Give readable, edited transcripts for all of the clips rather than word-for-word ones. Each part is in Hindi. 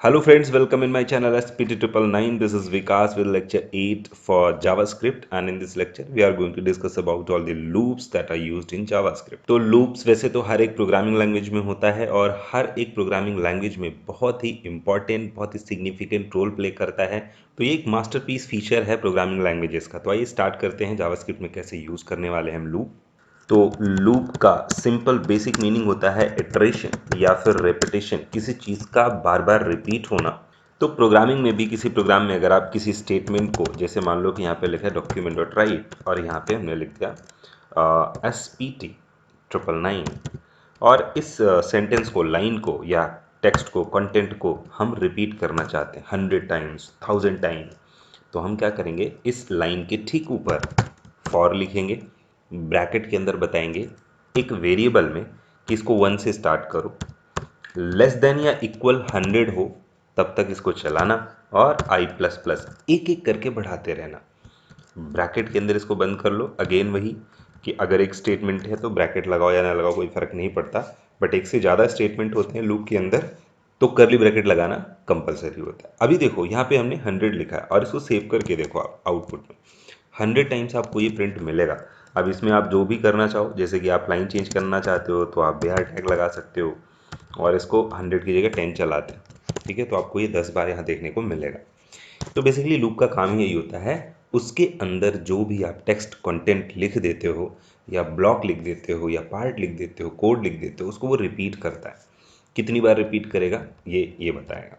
Hello friends, welcome in my channel SPT999. This is Vikas with lecture 8 for JavaScript, and in this lecture we are going to discuss about all the loops that are used in JavaScript. तो loops वैसे तो हर एक प्रोग्रामिंग लैंग्वेज में होता है और हर एक प्रोग्रामिंग लैंग्वेज में बहुत ही इंपॉर्टेंट, बहुत ही सिग्निफिकेंट रोल प्ले करता है। तो ये एक मास्टरपीस फीचर है प्रोग्रामिंग लैंग्वेजेस का। तो आइए स्टार्ट करते हैं JavaScript में कैसे यूज़ करने वाले हैं हम लूप। तो लूप का सिंपल बेसिक मीनिंग होता है इटरेशन या फिर रेपिटेशन, किसी चीज़ का बार बार रिपीट होना। तो प्रोग्रामिंग में भी किसी प्रोग्राम में अगर आप किसी स्टेटमेंट को, जैसे मान लो कि यहाँ पे लिखा है डॉक्यूमेंट डॉट राइट और यहाँ पे हमने लिख दिया SPT999 और इस सेंटेंस को, लाइन को या टेक्स्ट को, कंटेंट को हम रिपीट करना चाहते हैं 100 टाइम्स, 1000 टाइम्स। तो हम क्या करेंगे, इस लाइन के ठीक ऊपर फॉर लिखेंगे, ब्रैकेट के अंदर बताएंगे एक वेरिएबल में कि इसको 1 से स्टार्ट करो, लेस देन या इक्वल 100 हो तब तक इसको चलाना और आई प्लस प्लस एक एक करके बढ़ाते रहना। ब्रैकेट के अंदर इसको बंद कर लो। अगेन वही कि अगर एक स्टेटमेंट है तो ब्रैकेट लगाओ या ना लगाओ कोई फ़र्क नहीं पड़ता, बट एक से ज़्यादा स्टेटमेंट होते हैं लूप के अंदर तो करली ब्रैकेट लगाना कंपलसरी होता है। अभी देखो यहाँ पे हमने 100 लिखा है और इसको सेव करके देखो आप आउटपुट में 100 टाइम्स आपको ये प्रिंट मिलेगा। अब इसमें आप जो भी करना चाहो, जैसे कि आप लाइन चेंज करना चाहते हो तो आप बिहार टैग लगा सकते हो और इसको 100 की जगह 10 चलाते हैं, ठीक है, तो आपको ये 10 बार यहाँ देखने को मिलेगा। तो बेसिकली लूप का काम ही यही होता है, उसके अंदर जो भी आप टेक्स्ट कंटेंट लिख देते हो या ब्लॉक लिख देते हो या पार्ट लिख देते हो, कोड लिख देते हो, उसको वो रिपीट करता है। कितनी बार रिपीट करेगा ये बताएगा।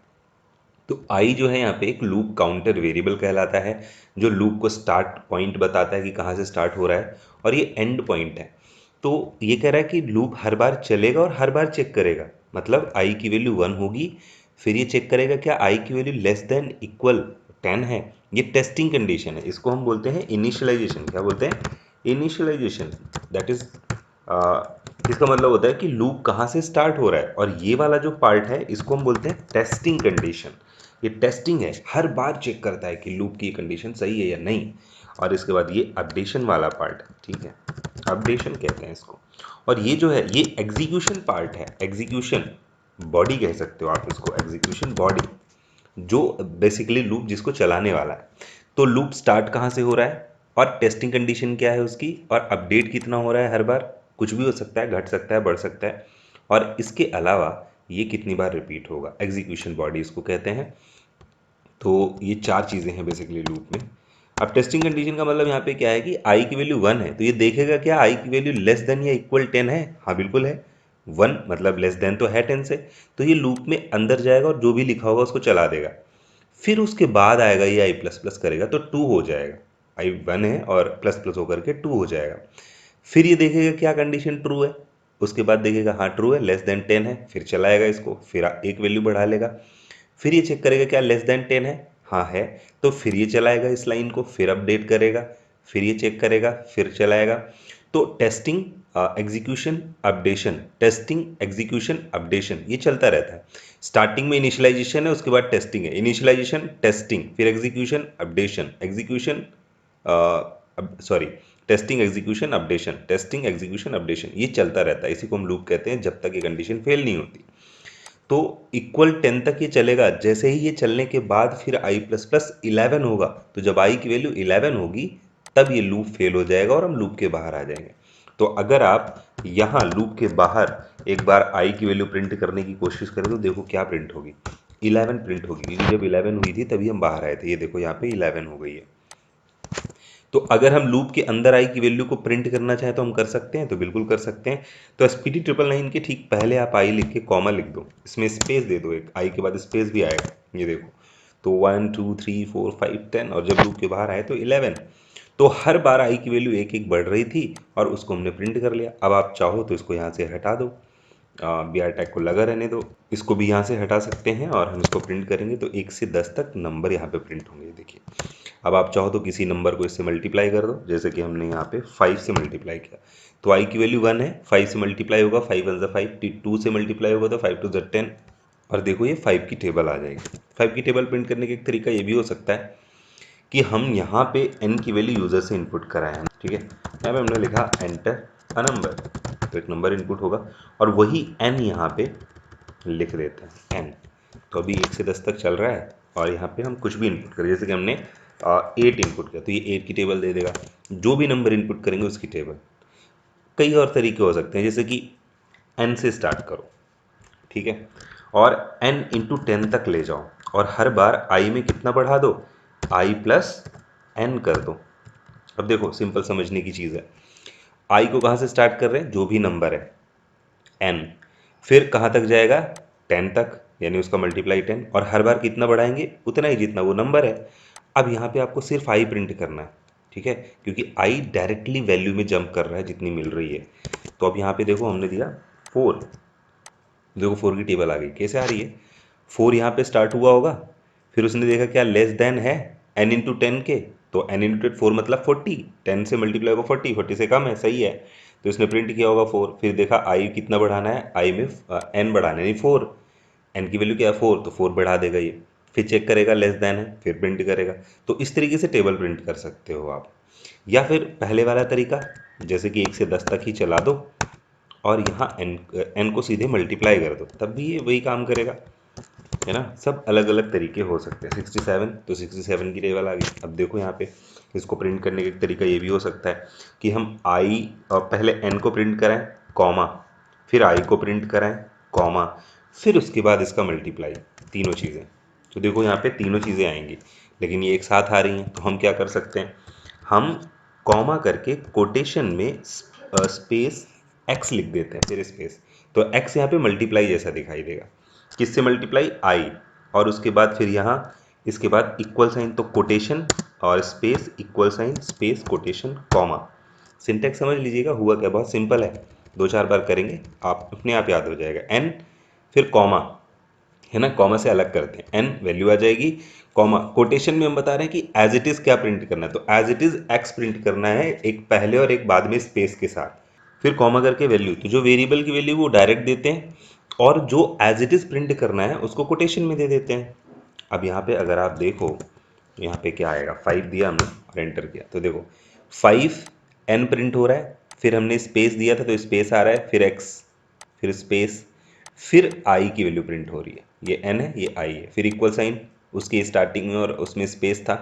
तो आई जो है यहाँ पे एक लूप काउंटर वेरिएबल कहलाता है, जो लूप को स्टार्ट पॉइंट बताता है कि कहाँ से स्टार्ट हो रहा है, और ये एंड पॉइंट है। तो ये कह रहा है कि लूप हर बार चलेगा और हर बार चेक करेगा। मतलब आई की वैल्यू 1 होगी, फिर ये चेक करेगा क्या आई की वैल्यू लेस देन इक्वल 10 है। ये टेस्टिंग कंडीशन है, इसको हम बोलते हैं इनिशियलाइजेशन। क्या बोलते हैं? इनिशियलाइजेशन। दैट इज इसका मतलब होता है कि लूप कहाँ से स्टार्ट हो रहा है, और ये वाला जो पार्ट है इसको हम बोलते हैं टेस्टिंग कंडीशन। ये टेस्टिंग है, हर बार चेक करता है कि लूप की कंडीशन सही है या नहीं। और इसके बाद ये अपडेशन वाला पार्ट है, ठीक है, अपडेशन कहते हैं इसको। और ये जो है ये एग्जीक्यूशन पार्ट है, एग्जीक्यूशन बॉडी कह सकते हो आप इसको, एग्जीक्यूशन बॉडी, जो बेसिकली लूप जिसको चलाने वाला है। तो लूप स्टार्ट कहाँ से हो रहा है और टेस्टिंग कंडीशन क्या है उसकी, और अपडेट कितना हो रहा है हर बार, कुछ भी हो सकता है, घट सकता है, बढ़ सकता है, और इसके अलावा ये कितनी बार रिपीट होगा, एग्जीक्यूशन बॉडी इसको कहते हैं। तो ये चार चीज़ें हैं बेसिकली लूप में। अब टेस्टिंग कंडीशन का मतलब यहाँ पे क्या है कि आई की वैल्यू 1 है तो ये देखेगा क्या आई की वैल्यू लेस देन या इक्वल 10 है। हाँ बिल्कुल है, 1 मतलब लेस देन तो है 10 से, तो ये लूप में अंदर जाएगा और जो भी लिखा होगा उसको चला देगा। फिर उसके बाद आएगा ये आई प्लस प्लस करेगा तो 2 हो जाएगा, आई 1 है और प्लस प्लस होकर के 2 हो जाएगा। फिर ये देखेगा क्या कंडीशन ट्रू है, उसके बाद देखेगा हाँ ट्रू है, लेस देन 10 है, फिर चलाएगा इसको, फिर एक वैल्यू बढ़ा लेगा। फिर ये चेक करेगा क्या लेस देन 10 है, हाँ है, तो फिर ये चलाएगा इस लाइन को, फिर अपडेट करेगा, फिर ये चेक करेगा, फिर चलाएगा। तो testing execution updation, testing execution updation, ये चलता रहता है। स्टार्टिंग में इनिशियलाइजेशन है, उसके बाद टेस्टिंग है, इनिशियलाइजेशन टेस्टिंग, फिर execution updation, execution sorry testing execution updation, testing execution updation, ये चलता रहता है। इसी को हम लूप कहते हैं जब तक ये कंडीशन फेल नहीं होती। तो इक्वल 10 तक ये चलेगा, जैसे ही ये चलने के बाद फिर आई प्लस प्लस 11 होगा, तो जब आई की वैल्यू 11 होगी तब ये लूप फेल हो जाएगा और हम लूप के बाहर आ जाएंगे। तो अगर आप यहाँ लूप के बाहर एक बार आई की वैल्यू प्रिंट करने की कोशिश करें तो देखो क्या प्रिंट होगी, 11 प्रिंट होगी, क्योंकि जब 11 हुई थी तभी हम बाहर आए थे। ये देखो यहाँ पे 11 हो गई है। तो अगर हम लूप के अंदर आई की वैल्यू को प्रिंट करना चाहें तो हम कर सकते हैं, तो बिल्कुल कर सकते हैं। तो SPT999 के ठीक पहले आप आई लिख के कॉमा लिख दो, इसमें स्पेस दे दो, एक आई के बाद स्पेस भी आएगा, ये देखो। तो 1 2 3 4 5 10 और जब लूप के बाहर आए तो 11। तो हर बार आई की वैल्यू एक एक बढ़ रही थी और उसको हमने प्रिंट कर लिया। अब आप चाहो तो इसको यहाँ से हटा दो, बी आर टैग को लगा रहने दो, इसको भी यहाँ से हटा सकते हैं और हम इसको प्रिंट करेंगे तो 1 से 10 तक नंबर यहाँ पे प्रिंट होंगे, देखिए। अब आप चाहो तो किसी नंबर को इससे मल्टीप्लाई कर दो, जैसे कि हमने यहाँ पे 5 से मल्टीप्लाई किया तो आई की वैल्यू 1 है, 5 से मल्टीप्लाई होगा, 5 1 ज़ा 5, 2 से मल्टीप्लाई होगा तो 5 2 ज़ा 10, और देखो ये 5 की टेबल आ जाएगी। 5 की टेबल प्रिंट करने का एक तरीका ये भी हो सकता है कि हम यहाँ पे n की वैल्यू यूज़र से इनपुट कराएं हैं, ठीक है। यहाँ पे हमने लिखा एंटर अ नंबर, तो एक नंबर इनपुट होगा और वही n यहाँ पे लिख देते हैं n, तो अभी 1 से 10 तक चल रहा है और यहाँ पे हम कुछ भी इनपुट करें, जैसे कि हमने 8 इनपुट किया तो ये 8 की टेबल दे देगा। जो भी नंबर इनपुट करेंगे उसकी टेबल। कई और तरीके हो सकते हैं, जैसे कि n से स्टार्ट करो, ठीक है, और n इंटू 10 तक ले जाओ और हर बार i में कितना बढ़ा दो, i प्लस n कर दो। अब देखो सिंपल समझने की चीज़ है, i को कहाँ से स्टार्ट कर रहे हैं, जो भी नंबर है n, फिर कहाँ तक जाएगा 10 तक, यानी उसका मल्टीप्लाई 10, और हर बार कितना बढ़ाएंगे, उतना ही जितना वो नंबर है। अब यहाँ पे आपको सिर्फ i प्रिंट करना है, ठीक है, क्योंकि i डायरेक्टली वैल्यू में जंप कर रहा है जितनी मिल रही है। तो अब यहाँ पे देखो हमने दिया 4, देखो 4 की टेबल आ गई, कैसे आ रही है, 4 यहाँ पे स्टार्ट हुआ होगा, फिर उसने देखा क्या लेस देन है n इंटू 10 के, तो n इंटू 4 मतलब 40, 10 से मल्टीप्लाई होगा 40, 40 से कम है, सही है, तो इसने प्रिंट किया होगा 4। फिर देखा i कितना बढ़ाना है, i में n बढ़ाना है, नहीं 4, n की वैल्यू क्या है 4, तो 4 बढ़ा देगा ये, फिर चेक करेगा लेस देन है, फिर प्रिंट करेगा। तो इस तरीके से टेबल प्रिंट कर सकते हो आप, या फिर पहले वाला तरीका, जैसे कि 1 से 10 तक ही चला दो और यहाँ n को सीधे मल्टीप्लाई कर दो, तब भी ये वही काम करेगा, है ना। सब अलग अलग तरीके हो सकते हैं। 67, तो 67 की टेबल आ गई। अब देखो यहाँ पे इसको प्रिंट करने का एक तरीका ये भी हो सकता है कि हम i पहले n को प्रिंट कराएं कॉमा, फिर i को प्रिंट कराएं कॉमा, फिर उसके बाद इसका मल्टीप्लाई, तीनों चीज़ें। तो देखो यहाँ पे तीनों चीज़ें आएंगी, लेकिन ये एक साथ आ रही हैं, तो हम क्या कर सकते हैं, हम कॉमा करके कोटेशन में स्पेस x लिख देते हैं, फिर स्पेस, तो x यहाँ पे मल्टीप्लाई जैसा दिखाई देगा, किससे मल्टीप्लाई, i, और उसके बाद फिर यहाँ इसके बाद इक्वल साइन, तो कोटेशन और space equal sign space quotation comma. Syntax समझ लीजिएगा, हुआ क्या, बहुत सिंपल है, 2-4 बार करेंगे आप अपने आप याद हो जाएगा। n फिर कॉमा, है ना, कॉमा से अलग करते हैं, n वैल्यू आ जाएगी, कॉमा, कोटेशन में हम बता रहे हैं कि एज इट इज़ क्या प्रिंट करना है, तो as it is x print करना है, एक पहले और एक बाद में स्पेस के साथ, फिर कॉमा करके वैल्यू, तो जो वेरिएबल की वैल्यू वो डायरेक्ट देते हैं और जो एज इट इज़ प्रिंट करना है उसको कोटेशन में दे देते हैं। अब यहाँ पे अगर आप देखो तो यहाँ पे क्या आएगा, 5 दिया हमने और एंटर किया, तो देखो 5 n प्रिंट हो रहा है, फिर हमने स्पेस दिया था तो स्पेस आ रहा है, फिर x, फिर स्पेस, फिर i की वैल्यू प्रिंट हो रही है, ये n है ये i है, फिर इक्वल साइन उसकी स्टार्टिंग में और उसमें स्पेस था,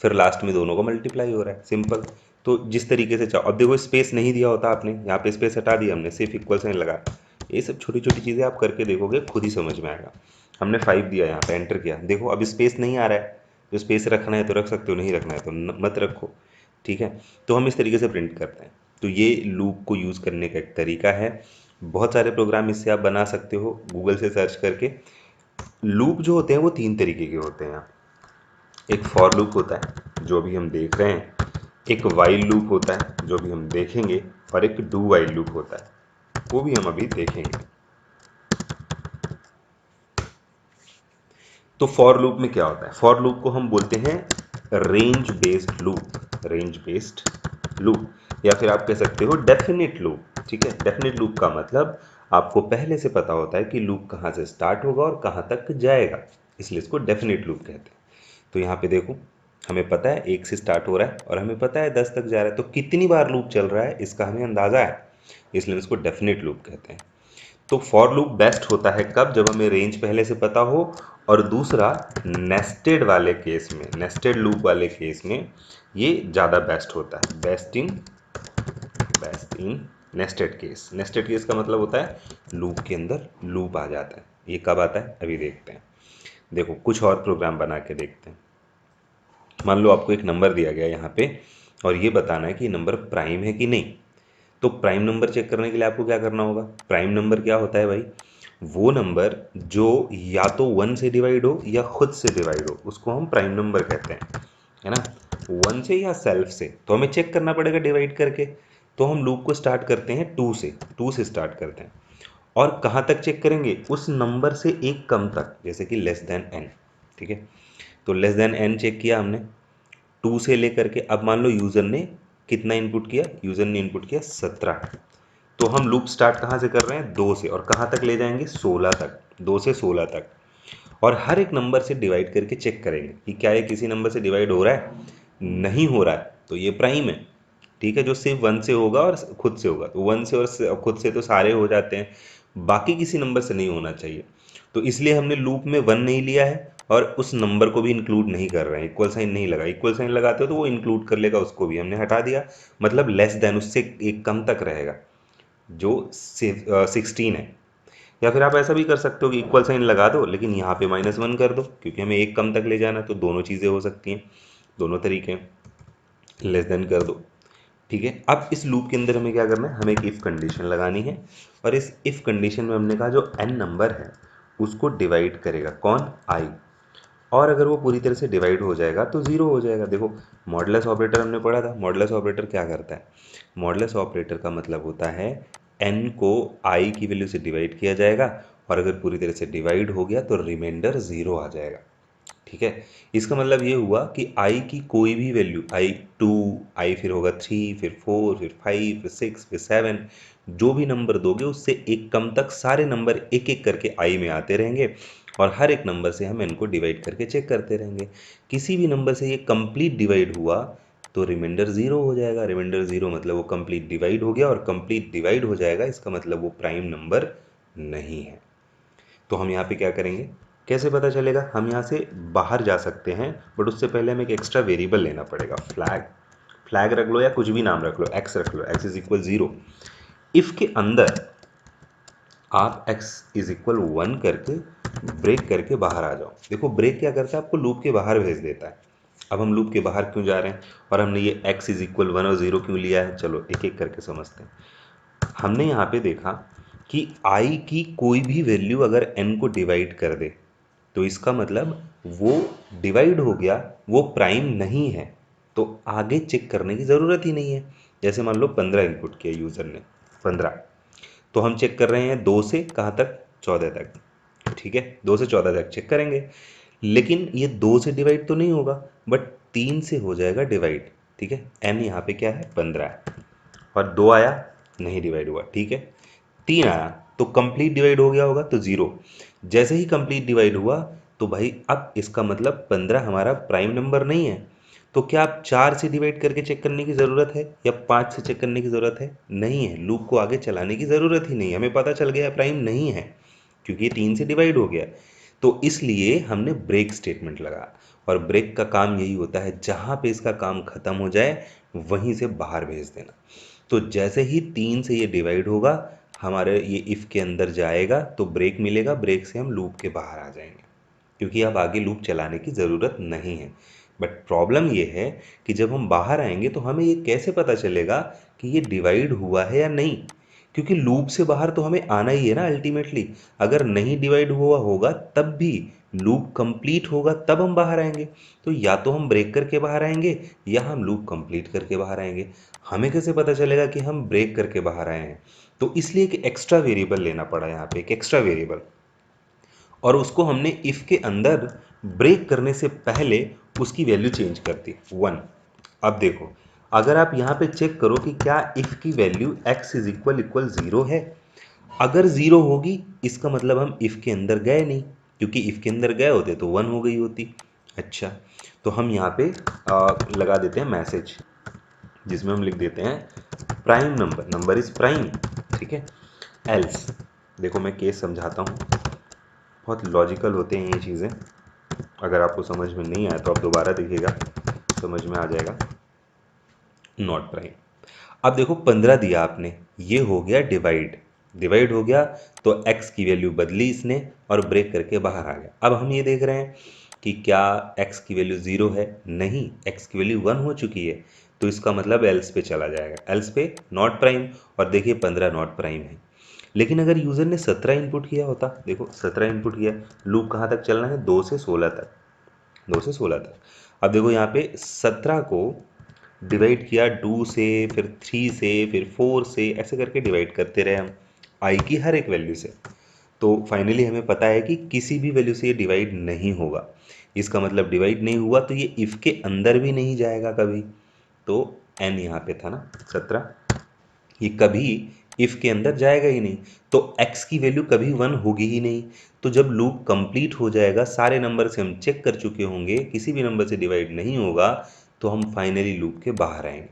फिर लास्ट में दोनों को मल्टीप्लाई हो रहा है, सिंपल। तो जिस तरीके से चाहो, अब देखो स्पेस नहीं दिया होता आपने, यहाँ पे स्पेस हटा दिया हमने, सिर्फ इक्वल साइन लगा, ये सब छोटी छोटी चीज़ें आप करके देखोगे खुद ही समझ में आएगा। हमने 5 दिया, यहाँ पे एंटर किया, देखो अब स्पेस नहीं आ रहा है, जो स्पेस रखना है तो रख सकते हो, नहीं रखना है तो मत रखो, ठीक है। तो हम इस तरीके से प्रिंट करते हैं। तो ये लूप को यूज़ करने का एक तरीका है, बहुत सारे प्रोग्राम इससे आप बना सकते हो गूगल से सर्च करके। लूप जो होते हैं वो 3 तरीके के होते हैं, एक फॉर लूप होता है जो अभी हम देख रहे हैं, एक वाइल लूप होता है जो भी हम देखेंगे, और एक डू वाइल लूप होता है वो भी हम अभी देखेंगे। तो फॉर लूप में क्या होता है, फॉर लूप को हम बोलते हैं range based loop, range based loop, या फिर आप कह सकते हो डेफिनेट लूप, ठीक है। डेफिनेट लूप का मतलब आपको पहले से पता होता है कि लूप कहाँ से स्टार्ट होगा और कहाँ तक जाएगा, इसलिए इसको डेफिनेट लूप कहते हैं। तो यहाँ पे देखो हमें पता है 1 से स्टार्ट हो रहा है और हमें पता है 10 तक जा रहा है, तो कितनी बार लूप चल रहा है इसका हमें अंदाज़ा है, इसलिए हम इसको डेफिनेट लूप कहते हैं। तो फॉर लूप बेस्ट होता है कब, जब हमें रेंज पहले से पता हो, और दूसरा नेस्टेड वाले केस में, नेस्टेड लूप वाले केस में ये ज़्यादा बेस्ट होता है, best in nested case. Nested case का मतलब होता है लूप के अंदर लूप आ जाता है। ये कब आता है अभी देखते हैं। देखो कुछ और प्रोग्राम बना के देखते हैं। मान लो आपको एक नंबर दिया गया यहाँ पे और ये बताना है कि नंबर प्राइम है कि नहीं। तो प्राइम नंबर चेक करने के लिए आपको क्या करना होगा, प्राइम नंबर क्या होता है भाई, वो नंबर जो या तो 1 से डिवाइड हो या खुद से डिवाइड हो उसको हम प्राइम नंबर कहते हैं, है ना। 1 से या सेल्फ से, तो हमें चेक करना पड़ेगा डिवाइड करके। तो हम लूप को स्टार्ट करते हैं 2 से स्टार्ट करते हैं, और कहाँ तक चेक करेंगे, उस नंबर से एक कम तक, जैसे कि लेस देन n, ठीक है। तो लेस देन n चेक किया हमने 2 से लेकर के, अब मान लो यूज़र ने कितना इनपुट किया, यूज़र ने इनपुट किया 17, तो हम लूप स्टार्ट कहाँ से कर रहे हैं, 2 से, और कहाँ तक ले जाएंगे 16 तक, 2 से 16 तक, और हर एक नंबर से डिवाइड करके चेक करेंगे कि क्या ये किसी नंबर से डिवाइड हो रहा है, नहीं हो रहा है तो ये प्राइम है, ठीक है। जो सिर्फ 1 से होगा और खुद से होगा, तो 1 से और खुद से तो सारे हो जाते हैं, बाकी किसी नंबर से नहीं होना चाहिए। तो इसलिए हमने लूप में 1 नहीं लिया है और उस नंबर को भी इंक्लूड नहीं कर रहे हैं, इक्वल साइन नहीं लगा। इक्वल साइन लगाते हो तो वो इंक्लूड कर लेगा, उसको भी हमने हटा दिया, मतलब लेस देन, उससे एक कम तक रहेगा जो 16 है। या फिर आप ऐसा भी कर सकते हो कि इक्वल साइन लगा दो लेकिन यहाँ पे -1 कर दो, क्योंकि हमें एक कम तक ले जाना है, तो दोनों चीज़ें हो सकती हैं, दोनों तरीके हैं। लेस देन कर दो, ठीक है। अब इस लूप के अंदर हमें क्या करना है, हमें एक इफ़ कंडीशन लगानी है, और इस इफ़ कंडीशन में हमने कहा जो n नंबर है उसको डिवाइड करेगा कौन, i, और अगर वो पूरी तरह से डिवाइड हो जाएगा तो ज़ीरो हो जाएगा। देखो मॉडुलस ऑपरेटर हमने पढ़ा था, मॉडुलस ऑपरेटर क्या करता है, मॉडुलस ऑपरेटर का मतलब होता है n को i की वैल्यू से डिवाइड किया जाएगा, और अगर पूरी तरह से डिवाइड हो गया तो रिमाइंडर ज़ीरो आ जाएगा, ठीक है। इसका मतलब ये हुआ कि i की कोई भी वैल्यू, i 2, i फिर होगा 3, फिर 4, फिर 5, फिर 6, फिर 7, जो भी नंबर दोगे उससे एक कम तक सारे नंबर एक एक करके i में आते रहेंगे, और हर एक नंबर से हम इनको डिवाइड करके चेक करते रहेंगे। किसी भी नंबर से ये कंप्लीट डिवाइड हुआ तो रिमाइंडर ज़ीरो हो जाएगा। रिमाइंडर ज़ीरो मतलब वो कंप्लीट डिवाइड हो गया, और कंप्लीट डिवाइड हो जाएगा इसका मतलब वो प्राइम नंबर नहीं है। तो हम यहाँ पे क्या करेंगे, कैसे पता चलेगा, हम यहाँ से बाहर जा सकते हैं, बट उससे पहले हमें एक एक्स्ट्रा वेरिएबल लेना पड़ेगा, फ्लैग रख लो या कुछ भी नाम रख लो, एक्स रख लो, एक्स इज इक्वल 0। इफ़ के अंदर आप x इज इक्वल 1 करके ब्रेक करके बाहर आ जाओ। देखो ब्रेक क्या करता है, आपको लूप के बाहर भेज देता है। अब हम लूप के बाहर क्यों जा रहे हैं, और हमने ये x इज इक्वल 1 और 0 क्यों लिया है, चलो एक एक करके समझते हैं। हमने यहाँ पे देखा कि i की कोई भी वैल्यू अगर n को डिवाइड कर दे तो इसका मतलब वो डिवाइड हो गया, वो प्राइम नहीं है, तो आगे चेक करने की ज़रूरत ही नहीं है। जैसे मान लो 15 इनपुट किया यूज़र ने, 15, तो हम चेक कर रहे हैं 2 से कहाँ तक, 14 तक, ठीक है, 2 से 14 तक चेक करेंगे। लेकिन ये 2 से डिवाइड तो नहीं होगा, बट 3 से हो जाएगा डिवाइड, ठीक है। n यहाँ पे क्या है, 15 है, और 2 आया नहीं डिवाइड हुआ, ठीक है। 3 आया तो कंप्लीट डिवाइड हो गया होगा, तो 0। जैसे ही कंप्लीट डिवाइड हुआ तो भाई अब इसका मतलब 15 हमारा प्राइम नंबर नहीं है। तो क्या आप 4 से डिवाइड करके चेक करने की ज़रूरत है या 5 से चेक करने की ज़रूरत है, नहीं है। लूप को आगे चलाने की ज़रूरत ही नहीं है, हमें पता चल गया प्राइम नहीं है क्योंकि ये 3 से डिवाइड हो गया। तो इसलिए हमने ब्रेक स्टेटमेंट लगा, और ब्रेक का काम यही होता है जहाँ पे इसका काम ख़त्म हो जाए वहीं से बाहर भेज देना। तो जैसे ही 3 से ये डिवाइड होगा, हमारे ये इफ़ के अंदर जाएगा तो ब्रेक मिलेगा, ब्रेक से हम लूप के बाहर आ जाएंगे, क्योंकि अब आगे लूप चलाने की ज़रूरत नहीं है। बट प्रॉब्लम ये है कि जब हम बाहर आएंगे तो हमें ये कैसे पता चलेगा कि ये डिवाइड हुआ है या नहीं, क्योंकि लूप से बाहर तो हमें आना ही है ना अल्टीमेटली। अगर नहीं डिवाइड हुआ होगा तब भी लूप कंप्लीट होगा तब हम बाहर आएंगे। तो या तो हम ब्रेक करके बाहर आएंगे या हम लूप कंप्लीट करके बाहर आएंगे। हमें कैसे पता चलेगा कि हम ब्रेक करके बाहर आए हैं, तो इसलिए एक एक्स्ट्रा वेरिएबल लेना पड़ा यहाँ पे, एक एक्स्ट्रा वेरिएबल, और उसको हमने इफ़ के अंदर ब्रेक करने से पहले उसकी वैल्यू चेंज कर दी 1। अब देखो अगर आप यहाँ पे चेक करो कि क्या इफ़ की value x is equal equal 0 है, अगर 0 होगी इसका मतलब हम इफ़ के अंदर गए नहीं, क्योंकि इफ़ के अंदर गए होते तो 1 हो गई होती। अच्छा, तो हम यहाँ पे लगा देते हैं मैसेज, जिसमें हम लिख देते हैं prime number, number is prime, ठीक है। एल्स, देखो मैं केस समझाता हूँ, बहुत लॉजिकल होते हैं ये चीज़ें, अगर आपको समझ में नहीं आया तो आप दोबारा देखिएगा, समझ में आ जाएगा। नॉट प्राइम, अब देखो 15 दिया आपने, ये हो गया डिवाइड, डिवाइड हो गया तो x की वैल्यू बदली इसने और ब्रेक करके बाहर आ गया। अब हम ये देख रहे हैं कि क्या x की वैल्यू 0 है, नहीं, x की वैल्यू 1 हो चुकी है, तो इसका मतलब एल्स पे चला जाएगा, एल्स पे नॉट प्राइम, और देखिए 15 नॉट प्राइम है। लेकिन अगर यूज़र ने 17 इनपुट किया होता, देखो 17 इनपुट किया, लूप कहाँ तक चलना है, 2 से 16 तक, 2 से 16 तक। अब देखो यहाँ पे 17 को डिवाइड किया 2 से, फिर 3 से, फिर 4 से, ऐसे करके डिवाइड करते रहे हम आई की हर एक वैल्यू से। तो फाइनली हमें पता है कि किसी भी वैल्यू से ये डिवाइड नहीं होगा। इसका मतलब डिवाइड नहीं हुआ तो ये इफ़ के अंदर भी नहीं जाएगा कभी। तो n यहाँ पे था ना 17, ये कभी इफ़ के अंदर जाएगा ही नहीं, तो x की वैल्यू कभी 1 होगी ही नहीं। तो जब लूप कंप्लीट हो जाएगा, सारे नंबर से हम चेक कर चुके होंगे, किसी भी नंबर से डिवाइड नहीं होगा, तो हम फाइनली लूप के बाहर आएंगे।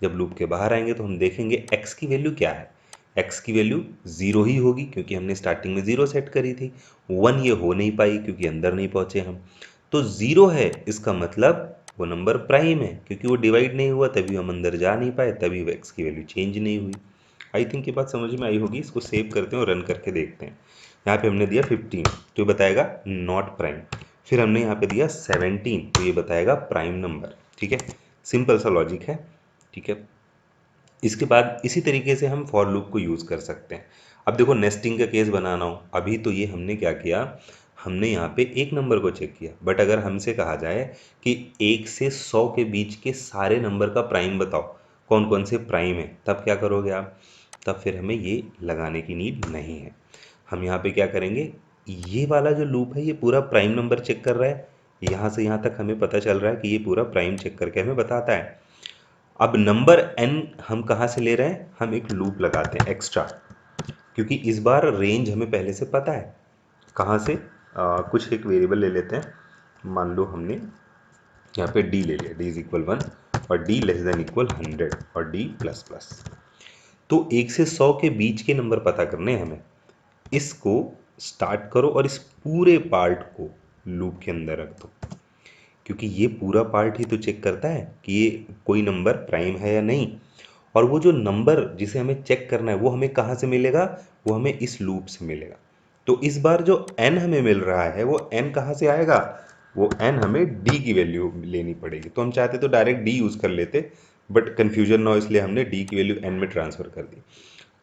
जब लूप के बाहर आएंगे तो हम देखेंगे x की वैल्यू क्या है, x की वैल्यू 0 ही होगी क्योंकि हमने स्टार्टिंग में 0 सेट करी थी। 1 ये हो नहीं पाई क्योंकि अंदर नहीं पहुंचे हम। तो 0 है इसका मतलब वो नंबर प्राइम है, क्योंकि वो डिवाइड नहीं हुआ तभी हम अंदर जा नहीं पाए, तभी वो x की वैल्यू चेंज नहीं हुई। आई थिंक ये बात समझ में आई होगी। इसको सेव करते हैं और रन करके देखते हैं। यहाँ पे हमने दिया 15 तो ये बताएगा नॉट प्राइम। फिर हमने यहाँ पे दिया 17 तो ये बताएगा प्राइम नंबर। ठीक है, सिंपल सा लॉजिक है। ठीक है, इसके बाद इसी तरीके से हम फॉर लूप को यूज़ कर सकते हैं। अब देखो नेस्टिंग का केस बनाना हो, अभी तो ये हमने क्या किया, हमने यहाँ पे एक नंबर को चेक किया, बट अगर हमसे कहा जाए कि 1 से 100 के बीच के सारे नंबर का प्राइम बताओ, कौन कौन से प्राइम है, तब क्या करोगे आप? तब फिर हमें ये लगाने की नीड नहीं है। हम यहाँ पे क्या करेंगे, ये वाला जो लूप है ये पूरा प्राइम नंबर चेक कर रहा है। यहाँ से यहाँ तक हमें पता चल रहा है कि ये पूरा प्राइम चेक करके हमें बताता है। अब नंबर n हम कहाँ से ले रहे हैं, हम एक लूप लगाते हैं एक्स्ट्रा, क्योंकि इस बार रेंज हमें पहले से पता है। कहाँ से? कुछ एक वेरिएबल ले लेते हैं। मान लो हमने यहाँ पे d ले लिया, d इज इक्वल 1 और d लेस देन इक्वल 100 और d प्लस प्लस। तो 1 से 100 के बीच के नंबर पता करने हैं हमें। इसको स्टार्ट करो और इस पूरे पार्ट को लूप के अंदर रख दो, क्योंकि ये पूरा पार्ट ही तो चेक करता है कि ये कोई नंबर प्राइम है या नहीं। और वो जो नंबर जिसे हमें चेक करना है वो हमें कहाँ से मिलेगा, वो हमें इस लूप से मिलेगा। तो इस बार जो n हमें मिल रहा है वो n कहाँ से आएगा, वो n हमें d की वैल्यू लेनी पड़ेगी। तो हम चाहते तो डायरेक्ट d यूज़ कर लेते, बट कन्फ्यूजन ना हो इसलिए हमने d की वैल्यू n में ट्रांसफ़र कर दी।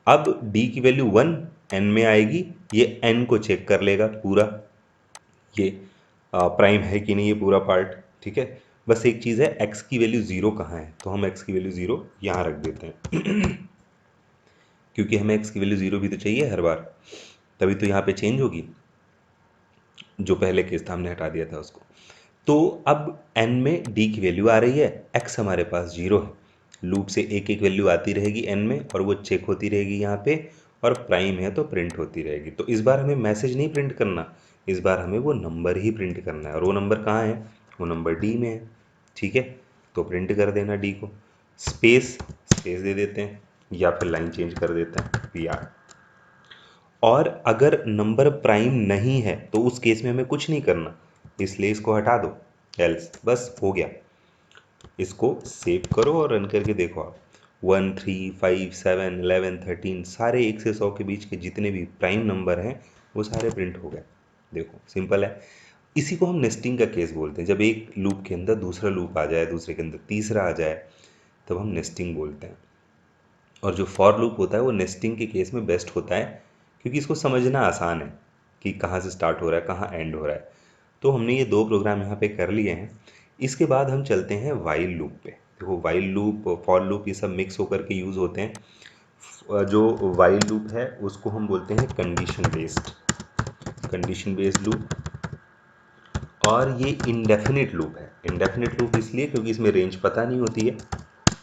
अब d की वैल्यू 1 n में आएगी, ये n को चेक कर लेगा पूरा, ये प्राइम है कि नहीं ये पूरा पार्ट। ठीक है, बस एक चीज़ है, x की वैल्यू 0 कहाँ है, तो हम x की वैल्यू 0 यहाँ रख देते हैं क्योंकि हमें x की वैल्यू 0 भी तो चाहिए हर बार, तभी तो यहाँ पे चेंज होगी। जो पहले केस था हमने हटा दिया था उसको। तो अब n में d की वैल्यू आ रही है, x हमारे पास 0 है, लूप से एक एक वैल्यू आती रहेगी n में और वो चेक होती रहेगी यहाँ पे, और प्राइम है तो प्रिंट होती रहेगी। तो इस बार हमें मैसेज नहीं प्रिंट करना, इस बार हमें वो नंबर ही प्रिंट करना है, और वो नंबर कहाँ है, वो नंबर d में है। ठीक है, तो प्रिंट कर देना d को, स्पेस स्पेस दे देते हैं या फिर लाइन चेंज कर देते हैं pr। और अगर नंबर प्राइम नहीं है तो उस केस में हमें कुछ नहीं करना, इसलिए इसको हटा दो, एल्स, बस हो गया। इसको सेव करो और रन करके देखो आप, 1 3 5 7 11 13 सारे 1 से 100 के बीच के जितने भी प्राइम नंबर हैं वो सारे प्रिंट हो गए। देखो सिंपल है। इसी को हम नेस्टिंग का केस बोलते हैं, जब एक लूप के अंदर दूसरा लूप आ जाए, दूसरे के अंदर तीसरा आ जाए, तब हम नेस्टिंग बोलते हैं। और जो फॉर लूप होता है वो नेस्टिंग के केस में बेस्ट होता है, क्योंकि इसको समझना आसान है कि कहाँ से स्टार्ट हो रहा है कहाँ एंड हो रहा है। तो हमने ये दो प्रोग्राम यहाँ पे कर लिए हैं। इसके बाद हम चलते हैं वाइल लूप पे। देखो वाइल लूप, फॉर लूप, ये सब मिक्स होकर के यूज़ होते हैं। जो वाइल लूप है उसको हम बोलते हैं कंडीशन बेस्ड लूप, और ये इंडेफिनिट लूप है। इंडेफिनिट लूप इसलिए क्योंकि इसमें रेंज पता नहीं होती है।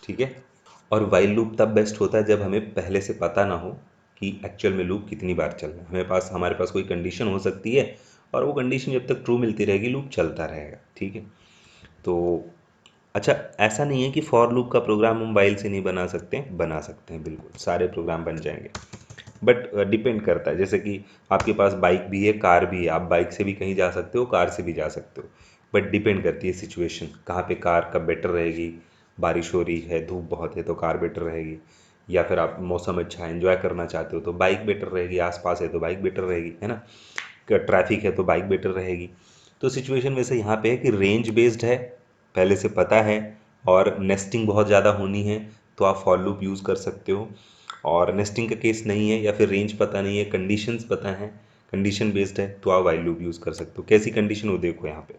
ठीक है, और वाइल लूप तब बेस्ट होता है जब हमें पहले से पता ना हो कि एक्चुअल में लूप कितनी बार चल रहा है। हमारे पास कोई कंडीशन हो सकती है और वो कंडीशन जब तक ट्रू मिलती रहेगी लूप चलता रहेगा। ठीक है, तो अच्छा, ऐसा नहीं है कि फॉर लूप का प्रोग्राम हम वाइल से नहीं बना सकते हैं बिल्कुल सारे प्रोग्राम बन जाएंगे, बट डिपेंड करता है। जैसे कि आपके पास बाइक भी है, कार भी है, आप बाइक से भी कहीं जा सकते हो, कार से भी जा सकते हो, बट डिपेंड करती है सिचुएशन, कहाँ पे कार कब बेटर रहेगी। बारिश हो रही है, धूप बहुत है तो कार बेटर रहेगी, या फिर आप मौसम अच्छा है, एंजॉय करना चाहते हो तो बाइक बेटर रहेगी, आसपास है तो बाइक बेटर रहेगी, है ना, ट्रैफिक है तो बाइक बेटर रहेगी। तो सिचुएशन वैसे यहाँ पे है कि रेंज बेस्ड है, पहले से पता है, और नेस्टिंग बहुत ज़्यादा होनी है तो आप फॉर लूप यूज़ कर सकते हो। और नेस्टिंग का केस नहीं है या फिर रेंज पता नहीं है, कंडीशंस पता है, कंडीशन बेस्ड है, तो आप वाइल लूप यूज़ कर सकते हो। कैसी कंडीशन हो देखो यहाँ पे,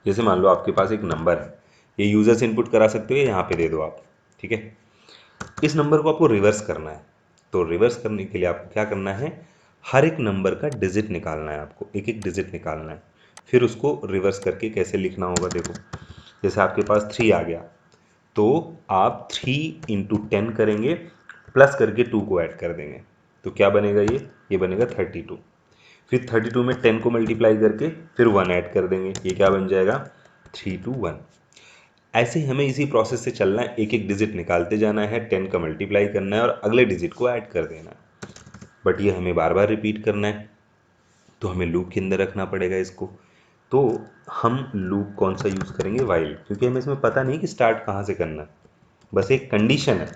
जैसे मान लो आपके पास एक नंबर है, ये यूज़र से इनपुट करा सकते हो, यहाँ पे दे दो आप। ठीक है, इस नंबर को आपको रिवर्स करना है, तो रिवर्स करने के लिए आपको क्या करना है, हर एक नंबर का डिजिट निकालना है, आपको एक एक डिजिट निकालना है, फिर उसको रिवर्स करके कैसे लिखना होगा देखो। जैसे आपके पास 3 आ गया तो आप 3 इंटू 10 करेंगे, प्लस करके 2 को ऐड कर देंगे, तो क्या बनेगा, ये बनेगा 32। फिर 32 में 10 को मल्टीप्लाई करके फिर 1 ऐड कर देंगे, ये क्या बन जाएगा, 3 2 1। ऐसे ही हमें इसी प्रोसेस से चलना है, एक एक डिजिट निकालते जाना है, 10 का मल्टीप्लाई करना है और अगले डिजिट को ऐड कर देना है। बट ये हमें बार बार रिपीट करना है, तो हमें लूप के अंदर रखना पड़ेगा इसको। तो हम लूप कौन सा यूज़ करेंगे? वाइल, क्योंकि हमें इसमें पता नहीं कि स्टार्ट कहाँ से करना है, बस एक कंडीशन है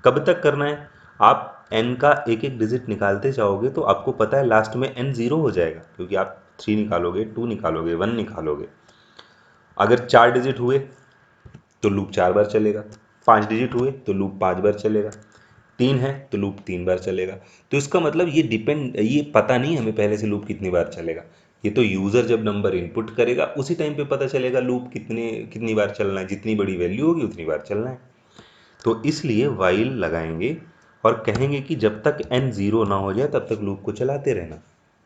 कब तक करना है। आप एन का एक एक डिजिट निकालते जाओगे तो आपको पता है लास्ट में एन ज़ीरो हो जाएगा, क्योंकि आप 3 निकालोगे, 2 निकालोगे, 1 निकालोगे। अगर 4 डिजिट हुए तो लूप 4 बार चलेगा, 5 डिजिट हुए तो लूप 5 बार चलेगा, 3 है तो लूप 3 बार चलेगा। तो इसका मतलब ये पता नहीं हमें पहले से लूप कितनी बार चलेगा। ये तो यूज़र जब नंबर इनपुट करेगा उसी टाइम पे पता चलेगा लूप कितनी बार चलना है, जितनी बड़ी वैल्यू होगी उतनी बार चलना है। तो इसलिए वाइल लगाएंगे और कहेंगे कि जब तक n ज़ीरो ना हो जाए तब तक लूप को चलाते रहना,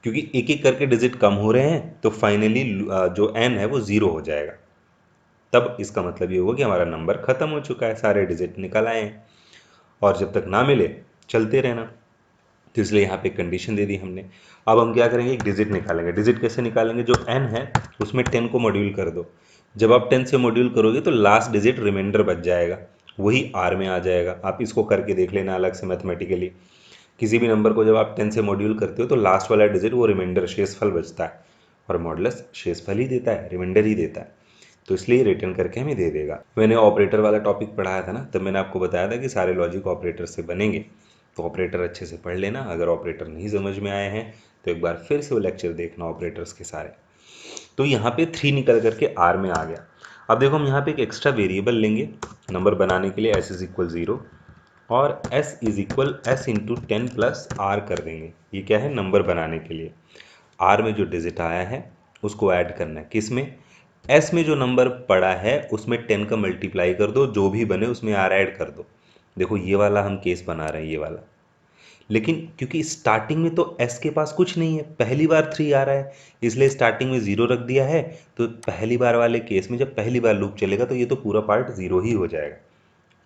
क्योंकि एक एक करके डिजिट कम हो रहे हैं तो फाइनली जो n है वो ज़ीरो हो जाएगा। तब इसका मतलब ये होगा कि हमारा नंबर ख़त्म हो चुका है, सारे डिजिट निकल आए हैं, और जब तक ना मिले चलते रहना। तो इसलिए यहाँ पे कंडीशन दे दी हमने। अब हम क्या करेंगे, एक डिजिट निकालेंगे। डिजिट कैसे निकालेंगे? जो n है उसमें 10 को मॉड्यूल कर दो। जब आप 10 से मॉड्यूल करोगे तो लास्ट डिजिट रिमाइंडर बच जाएगा, वही r में आ जाएगा। आप इसको करके देख लेना अलग से मैथमेटिकली। किसी भी नंबर को जब आप 10 से मॉड्यूल करते हो तो लास्ट वाला डिजिट वो रिमाइंडर शेषफल बचता है, और मॉडुलस शेषफल ही देता है, रिमाइंडर ही देता है। तो इसलिए रिटर्न करके हमें दे देगा। मैंने ऑपरेटर वाला टॉपिक पढ़ाया था ना, तब मैंने आपको बताया था कि सारे लॉजिक ऑपरेटर से बनेंगे। तो ऑपरेटर अच्छे से पढ़ लेना। अगर ऑपरेटर नहीं समझ में आए हैं तो एक बार फिर से वो लेक्चर देखना ऑपरेटर्स के सारे। तो यहाँ पे 3 निकल करके आर में आ गया। अब देखो हम यहाँ पे एक एक्स्ट्रा वेरिएबल लेंगे नंबर बनाने के लिए, एस इज इक्वल 0, और S is equal S into 10 plus R कर देंगे। ये क्या है? नंबर बनाने के लिए। आर में जो डिजिट आया है उसको ऐड करना है, किस में? एस में जो नंबर पड़ा है उसमें 10 का मल्टीप्लाई कर दो, जो भी बने उसमें आर ऐड कर दो। देखो ये वाला हम केस बना रहे हैं, ये वाला। लेकिन क्योंकि स्टार्टिंग में तो एस के पास कुछ नहीं है, पहली बार 3 आ रहा है, इसलिए स्टार्टिंग में 0 रख दिया है। तो पहली बार वाले केस में जब पहली बार लूप चलेगा तो ये तो पूरा पार्ट 0 ही हो जाएगा।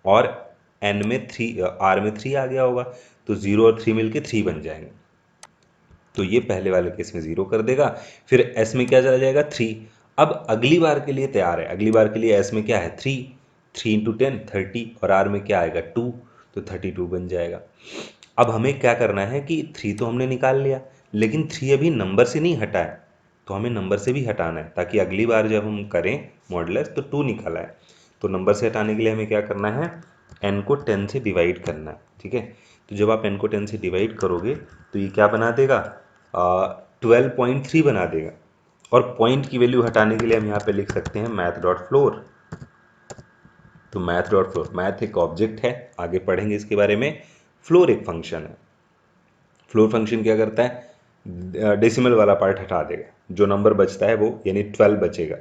और एन में 3, आर में 3 आ गया होगा, तो 0 और 3 मिलके 3 बन जाएंगे। तो ये पहले वाले केस में 0 कर देगा, फिर एस में क्या चला जाएगा? 3। अब अगली बार के लिए तैयार है। अगली बार के लिए एस में क्या है? 3, 3 इंटू 10 30, और आर में क्या आएगा? 2, तो 32 बन जाएगा। अब हमें क्या करना है कि 3 तो हमने निकाल लिया, लेकिन 3 अभी नंबर से नहीं हटा है, तो हमें नंबर से भी हटाना है, ताकि अगली बार जब हम करें मॉडुलस तो 2 निकल आए। तो नंबर से हटाने के लिए हमें क्या करना है? n को 10 से डिवाइड करना है, ठीक है। तो जब आप n को 10 से डिवाइड करोगे तो ये क्या बना देगा? 12.3 बना देगा। और पॉइंट की वैल्यू हटाने के लिए हम यहाँ पे लिख सकते हैं मैथ डॉट फ्लोर। तो मैथ डॉट फ्लोर, मैथ एक ऑब्जेक्ट है, आगे पढ़ेंगे इसके बारे में। फ्लोर एक फंक्शन है। फ्लोर फंक्शन क्या करता है? डेसिमल वाला पार्ट हटा देगा, जो नंबर बचता है वो यानी 12 बचेगा,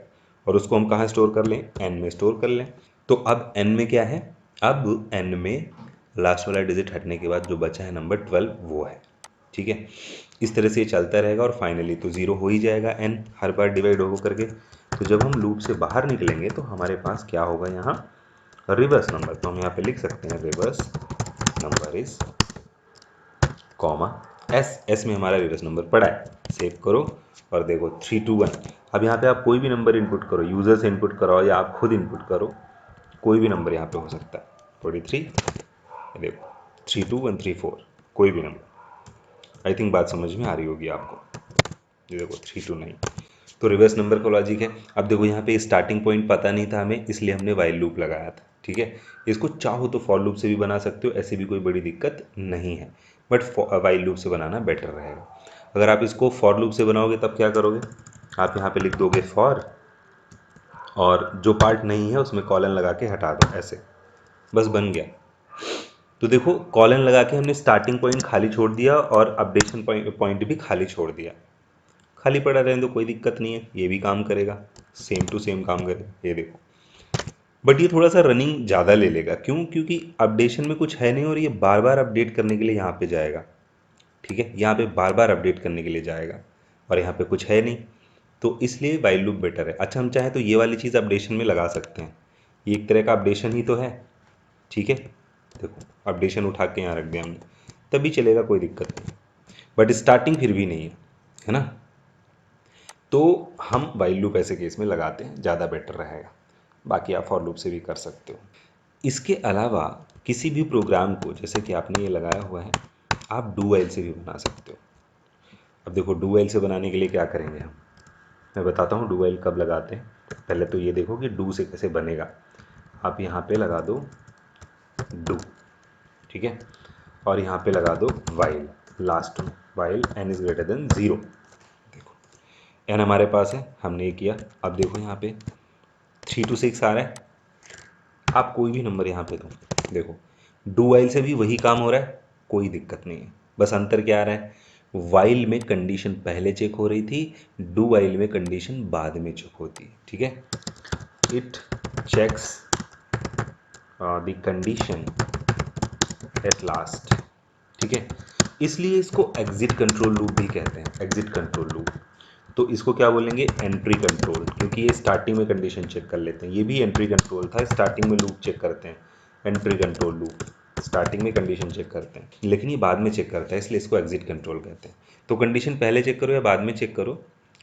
और उसको हम कहाँ स्टोर कर लें? n में स्टोर कर लें। तो अब n में क्या है? अब n में लास्ट वाला डिजिट हटने के बाद जो बचा है नंबर 12 वो है, ठीक है। इस तरह से ये चलता रहेगा और फाइनली तो 0 हो ही जाएगा n हर बार डिवाइड हो करके। तो जब हम लूप से बाहर निकलेंगे तो हमारे पास क्या होगा? यहाँ रिवर्स नंबर। तो हम यहाँ पे लिख सकते हैं reverse number is comma S में हमारा रिवर्स नंबर पड़ा है। सेव करो और देखो 3 2 1। अब यहाँ पे आप कोई भी नंबर इनपुट करो, यूज़र से इनपुट करो या आप खुद इनपुट करो, कोई भी नंबर यहाँ पे हो सकता है। 43, देखो 3 2 1 3 4, कोई भी नंबर। आई थिंक बात समझ में आ रही होगी आपको। ये देखो 3 2 9, तो रिवर्स नंबर का लॉजिक है। अब देखो यहाँ पे स्टार्टिंग पॉइंट पता नहीं था हमें, इसलिए हमने वाइल लूप लगाया था, ठीक है। इसको चाहो तो फॉर लूप से भी बना सकते हो, ऐसे भी कोई बड़ी दिक्कत नहीं है, बट वाइल लूप से बनाना बेटर रहेगा। अगर आप इसको फॉर लूप से बनाओगे तब क्या करोगे? आप यहाँ पे लिख दोगे फॉर, और जो पार्ट नहीं है उसमें कॉलन लगा के हटा दो, ऐसे बस बन गया। तो देखो कॉलन लगा के हमने स्टार्टिंग पॉइंट खाली छोड़ दिया और अपडेशन पॉइंट भी खाली छोड़ दिया। खाली पड़ा रहने तो कोई दिक्कत नहीं है, ये भी काम करेगा, सेम टू सेम काम करेगा, ये देखो। बट ये थोड़ा सा रनिंग ज़्यादा ले लेगा, क्यों? क्योंकि अपडेशन में कुछ है नहीं और ये बार बार अपडेट करने के लिए यहाँ पे जाएगा, ठीक है। यहाँ पे बार बार अपडेट करने के लिए जाएगा और यहाँ पे कुछ है नहीं, तो इसलिए वाइल लूप बेटर है। अच्छा हम चाहें तो ये वाली चीज़ अपडेशन में लगा सकते हैं, ये एक तरह का अपडेशन ही तो है, ठीक है। देखो अपडेशन उठा के यहाँ रख दिया हमने, तभी चलेगा, कोई दिक्कत नहीं, बट स्टार्टिंग फिर भी नहीं है ना। तो हम वाइल लूप ऐसे केस में लगाते हैं, ज़्यादा बेटर रहेगा। बाकी आप फॉर लूप से भी कर सकते हो। इसके अलावा किसी भी प्रोग्राम को, जैसे कि आपने ये लगाया हुआ है, आप डू वाइल से भी बना सकते हो। अब देखो डू वाइल से बनाने के लिए क्या करेंगे हम, मैं बताता हूँ डू वाइल कब लगाते हैं। पहले तो ये देखो कि डू से कैसे बनेगा। आप यहाँ पे लगा दो डू, ठीक है, और यहाँ पे लगा दो वाइल, लास्ट में while n is greater than 0। देखो n हमारे पास है, हमने ये किया। अब देखो यहाँ पे 3 to 6 आ रहा है, आप कोई भी नंबर यहाँ पे दो। देखो डू वाइल से भी वही काम हो रहा है, कोई दिक्कत नहीं है। बस अंतर क्या आ रहा है, वाइल में कंडीशन पहले चेक हो रही थी, डू वाइल में कंडीशन बाद में चेक होती है, ठीक है। It checks the condition at last, ठीक है। इसलिए इसको एग्जिट कंट्रोल लूप भी कहते हैं, एग्जिट कंट्रोल लूप। तो इसको क्या बोलेंगे, एंट्री कंट्रोल, क्योंकि ये स्टार्टिंग में कंडीशन चेक कर लेते हैं। ये भी एंट्री कंट्रोल था, स्टार्टिंग में लूप चेक करते हैं, एंट्री कंट्रोल लूप स्टार्टिंग में कंडीशन चेक करते हैं, लेकिन ये बाद में चेक करता है, इसलिए इसको एग्जिट कंट्रोल कहते हैं। तो कंडीशन पहले चेक करो या बाद में चेक करो,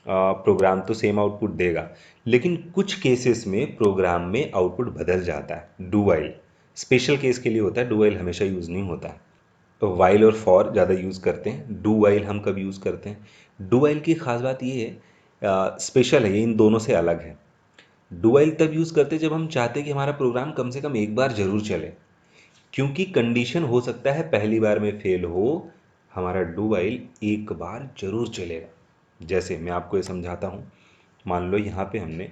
प्रोग्राम तो सेम आउटपुट देगा, लेकिन कुछ केसेस में प्रोग्राम में आउटपुट बदल जाता है। डू वाइल स्पेशल केस के लिए होता है, डू वाइल हमेशा यूज़ नहीं होता है। तो वाइल और फॉर ज़्यादा यूज़ करते हैं, डू वाइल हम कब यूज़ करते हैं। डू वाइल की ख़ास बात ये है, स्पेशल है ये, इन दोनों से अलग है। डू वाइल तब यूज़ करते हैं जब हम चाहते हैं कि हमारा प्रोग्राम कम से कम एक बार ज़रूर चले, क्योंकि कंडीशन हो सकता है पहली बार में फेल हो, हमारा डू वाइल एक बार ज़रूर चलेगा। जैसे मैं आपको ये समझाता हूँ, मान लो यहाँ पे हमने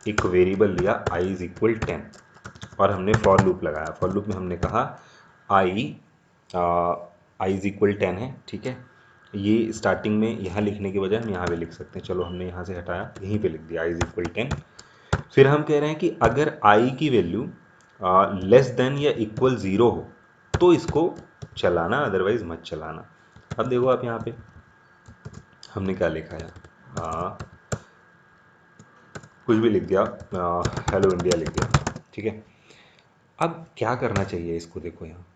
एक वेरिएबल लिया i इज़ इक्वल 10 और हमने फॉर लूप लगाया। फॉर लूप में हमने कहा i इज़ इक्वल 10 है, ठीक है। ये स्टार्टिंग में यहाँ लिखने के बजाय हम यहाँ पे लिख सकते हैं, चलो हमने यहाँ से हटाया, यहीं पे लिख दिया i इज़ इक्वल 10। फिर हम कह रहे हैं कि अगर i की वैल्यू लेस देन या इक्वल 0 हो तो इसको चलाना, अदरवाइज मत चलाना। अब देखो आप यहाँ पे हमने क्या लिखा है, कुछ भी लिख दिया, हेलो इंडिया लिख दिया, ठीक है। अब क्या करना चाहिए इसको, देखो यहाँ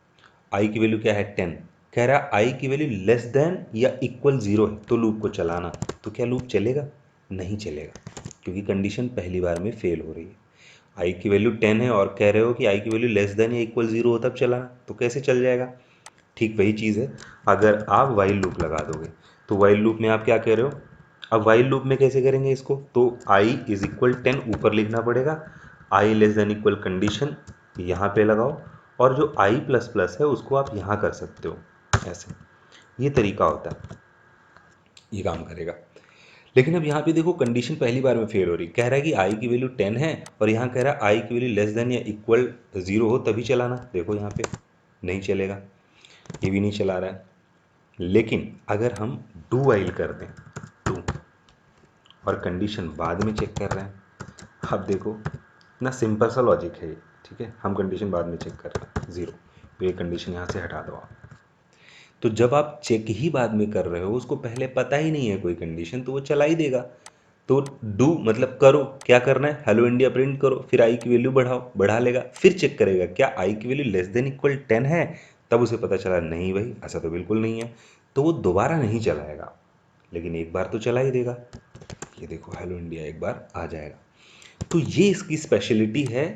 आई की वैल्यू क्या है 10, कह रहा है आई की वैल्यू लेस देन या इक्वल 0 है तो लूप को चलाना। तो क्या लूप चलेगा, नहीं चलेगा, क्योंकि कंडीशन पहली बार में फेल हो रही है। आई की वैल्यू 10 है और कह रहे हो कि आई की वैल्यू लेस देन या इक्वल 0 हो तब चलाना, तो कैसे चल जाएगा। ठीक वही चीज़ है, अगर आप वाइल लूप लगा दोगे तो वाइल लूप में आप क्या कह रहे हो, अब वाइल लूप में कैसे करेंगे इसको, तो आई इज इक्वल 10 ऊपर लिखना पड़ेगा, आई लेस देन इक्वल कंडीशन यहाँ पे लगाओ, और जो आई प्लस प्लस है उसको आप यहाँ कर सकते हो, ऐसे ये तरीका होता है, ये काम करेगा। लेकिन अब यहाँ पे देखो कंडीशन पहली बार में फेल हो रही, कह रहा है कि आई की वैल्यू 10 है और यहाँ कह रहा है आई की वैल्यू लेस देन या इक्वल 0 हो तभी चलाना। देखो यहाँ पे नहीं चलेगा, ये भी नहीं चला रहा है। लेकिन अगर हम डू वाइल कर दें, डू और कंडीशन बाद में चेक कर रहे हैं, अब देखो इतना सिंपल सा लॉजिक है ये, ठीक है। हम कंडीशन बाद में चेक कर रहे हैं 0, तो ये कंडीशन यहाँ से हटा दो आप। तो जब आप चेक ही बाद में कर रहे हो, उसको पहले पता ही नहीं है कोई कंडीशन, तो वो चला ही देगा। तो डू मतलब करो, क्या करना है, हेलो इंडिया प्रिंट करो, फिर आई की वैल्यू बढ़ाओ, बढ़ा लेगा, फिर चेक करेगा क्या आई की वैल्यू लेस देन इक्वल 10 है, तब उसे पता चला नहीं भाई ऐसा तो बिल्कुल नहीं है, तो वो दोबारा नहीं चलाएगा, लेकिन एक बार तो चला ही देगा। ये देखो हेलो इंडिया एक बार आ जाएगा। तो ये इसकी स्पेशलिटी है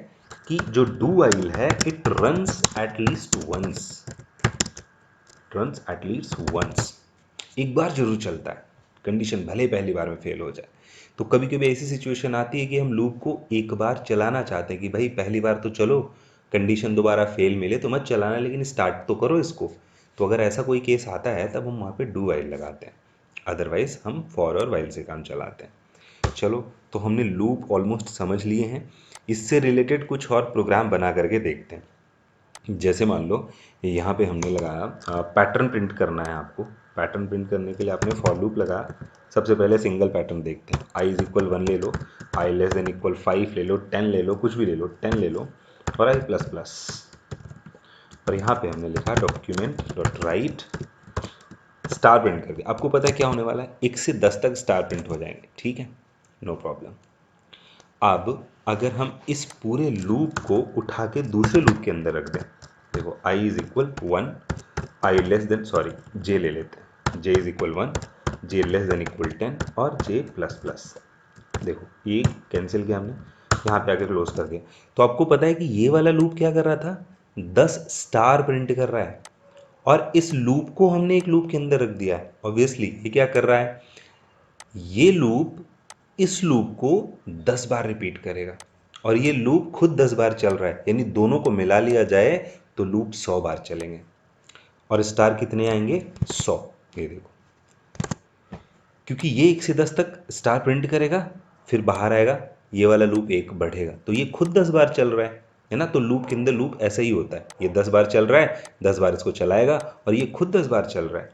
कि जो डू वाइल है it runs at least once, runs at least once, एक बार जरूर चलता है, कंडीशन भले पहली बार में फेल हो जाए। तो कभी कभी ऐसी सिचुएशन आती है कि हम लूप को एक बार चलाना चाहते हैं कि भाई पहली बार तो चलो, कंडीशन दोबारा फेल मिले तो मत चलाना, लेकिन स्टार्ट तो करो इसको। तो अगर ऐसा कोई केस आता है तब हम वहाँ पे डू वाइल लगाते हैं, अदरवाइज हम फॉर और वाइल से काम चलाते हैं। चलो तो हमने लूप ऑलमोस्ट समझ लिए हैं, इससे रिलेटेड कुछ और प्रोग्राम बना करके देखते हैं। जैसे मान लो यहाँ पे हमने लगाया पैटर्न प्रिंट करना है आपको। पैटर्न प्रिंट करने के लिए आपने फॉर लूप लगाया। सबसे पहले सिंगल पैटर्न देखते हैं, आई इज इक्वल 1 ले लो, आई लेस देन इक्वल 5 ले लो, 10 ले लो, कुछ भी ले लो, 10 ले लो, और आई प्लस प्लस। और यहाँ पे हमने लिखा document dot right star print करके। आपको पता है क्या होने वाला है, 1 से 10 तक स्टार प्रिंट हो जाएंगे, ठीक है, नो प्रॉब्लम। अब अगर हम इस पूरे लूप को उठा के दूसरे लूप के अंदर रख दें, देखो i is equal 1, I less than sorry j ले लेते हैं, j is equal 1, j less than equal 10 और j प्लस प्लस। देखो ये कैंसिल किया हमने, यहाँ पे आके क्लोज कर दिया। तो आपको पता है कि ये वाला लूप क्या कर रहा था, 10 स्टार प्रिंट कर रहा है, और इस लूप को हमने एक लूप के अंदर रख दिया है। ऑब्वियसली ये क्या कर रहा है, ये लूप इस लूप को 10 बार रिपीट करेगा, और ये लूप खुद 10 बार चल रहा है, यानी दोनों को मिला लिया जाए तो लूप 100 बार चलेंगे। और स्टार कितने आएंगे, 100। ये देखो, क्योंकि ये 1 से 10 तक स्टार प्रिंट करेगा, फिर बाहर आएगा, ये वाला लूप एक बढ़ेगा, तो ये खुद 10 बार चल रहा है ना। तो लूप के अंदर लूप ऐसा ही होता है, ये 10 बार चल रहा है, 10 बार इसको चलाएगा, और ये खुद 10 बार चल रहा है।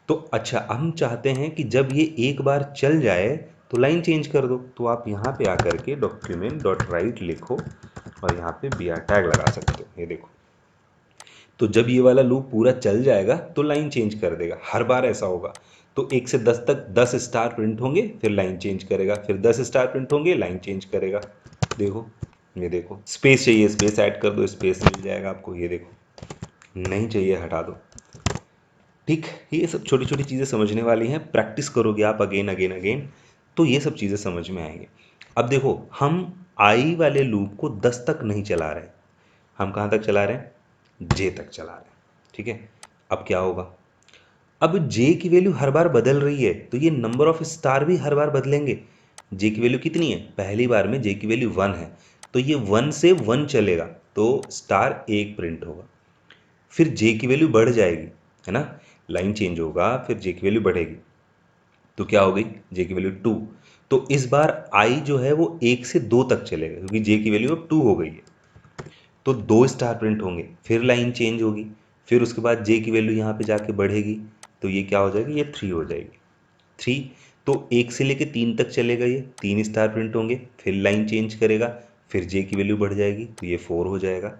तो अच्छा, हम चाहते हैं कि जब ये एक बार चल जाए तो लाइन चेंज कर दो। तो आप यहाँ पे आकर के डॉक्यूमेंट डॉट राइट लिखो, और यहाँ पे br टैग लगा सकते हो। ये देखो, तो जब ये वाला लूप पूरा चल जाएगा तो लाइन चेंज कर देगा, हर बार ऐसा होगा। तो 1 से 10 तक 10 स्टार प्रिंट होंगे, फिर लाइन चेंज करेगा, फिर 10 स्टार प्रिंट होंगे, लाइन चेंज करेगा। देखो, ये देखो, स्पेस चाहिए स्पेस ऐड कर दो, स्पेस मिल जाएगा आपको। ये देखो, नहीं चाहिए हटा दो। ठीक, ये सब छोटी छोटी चीज़ें समझने वाली हैं, प्रैक्टिस करोगे आप अगेन अगेन अगेन, तो ये सब चीज़ें समझ में आएंगे। अब देखो, हम आई वाले लूप को 10 तक नहीं चला रहे, हम कहाँ तक चला रहे हैं, जे तक चला रहे हैं। ठीक है, अब क्या होगा, अब जे की वैल्यू हर बार बदल रही है, तो ये नंबर ऑफ स्टार भी हर बार बदलेंगे। जे की वैल्यू कितनी है, पहली बार में जे की वैल्यू 1 है, तो ये 1 से 1 चलेगा, तो स्टार 1 प्रिंट होगा। फिर जे की वैल्यू बढ़ जाएगी, है ना, लाइन चेंज होगा, फिर जे की वैल्यू बढ़ेगी, तो क्या हो गई, जे की वैल्यू 2। तो इस बार आई जो है वो 1 से 2 तक चलेगा, क्योंकि जे की वैल्यू अब 2 हो गई है, तो 2 स्टार प्रिंट होंगे, फिर लाइन चेंज होगी, फिर उसके बाद जे की वैल्यू यहाँ पे जाके बढ़ेगी, तो ये क्या हो जाएगी, ये 3 हो जाएगी। 3, तो 1 से लेके 3 तक चलेगा, ये 3 स्टार प्रिंट होंगे, फिर लाइन चेंज करेगा, फिर जे की वैल्यू बढ़ जाएगी, तो ये 4 हो जाएगा।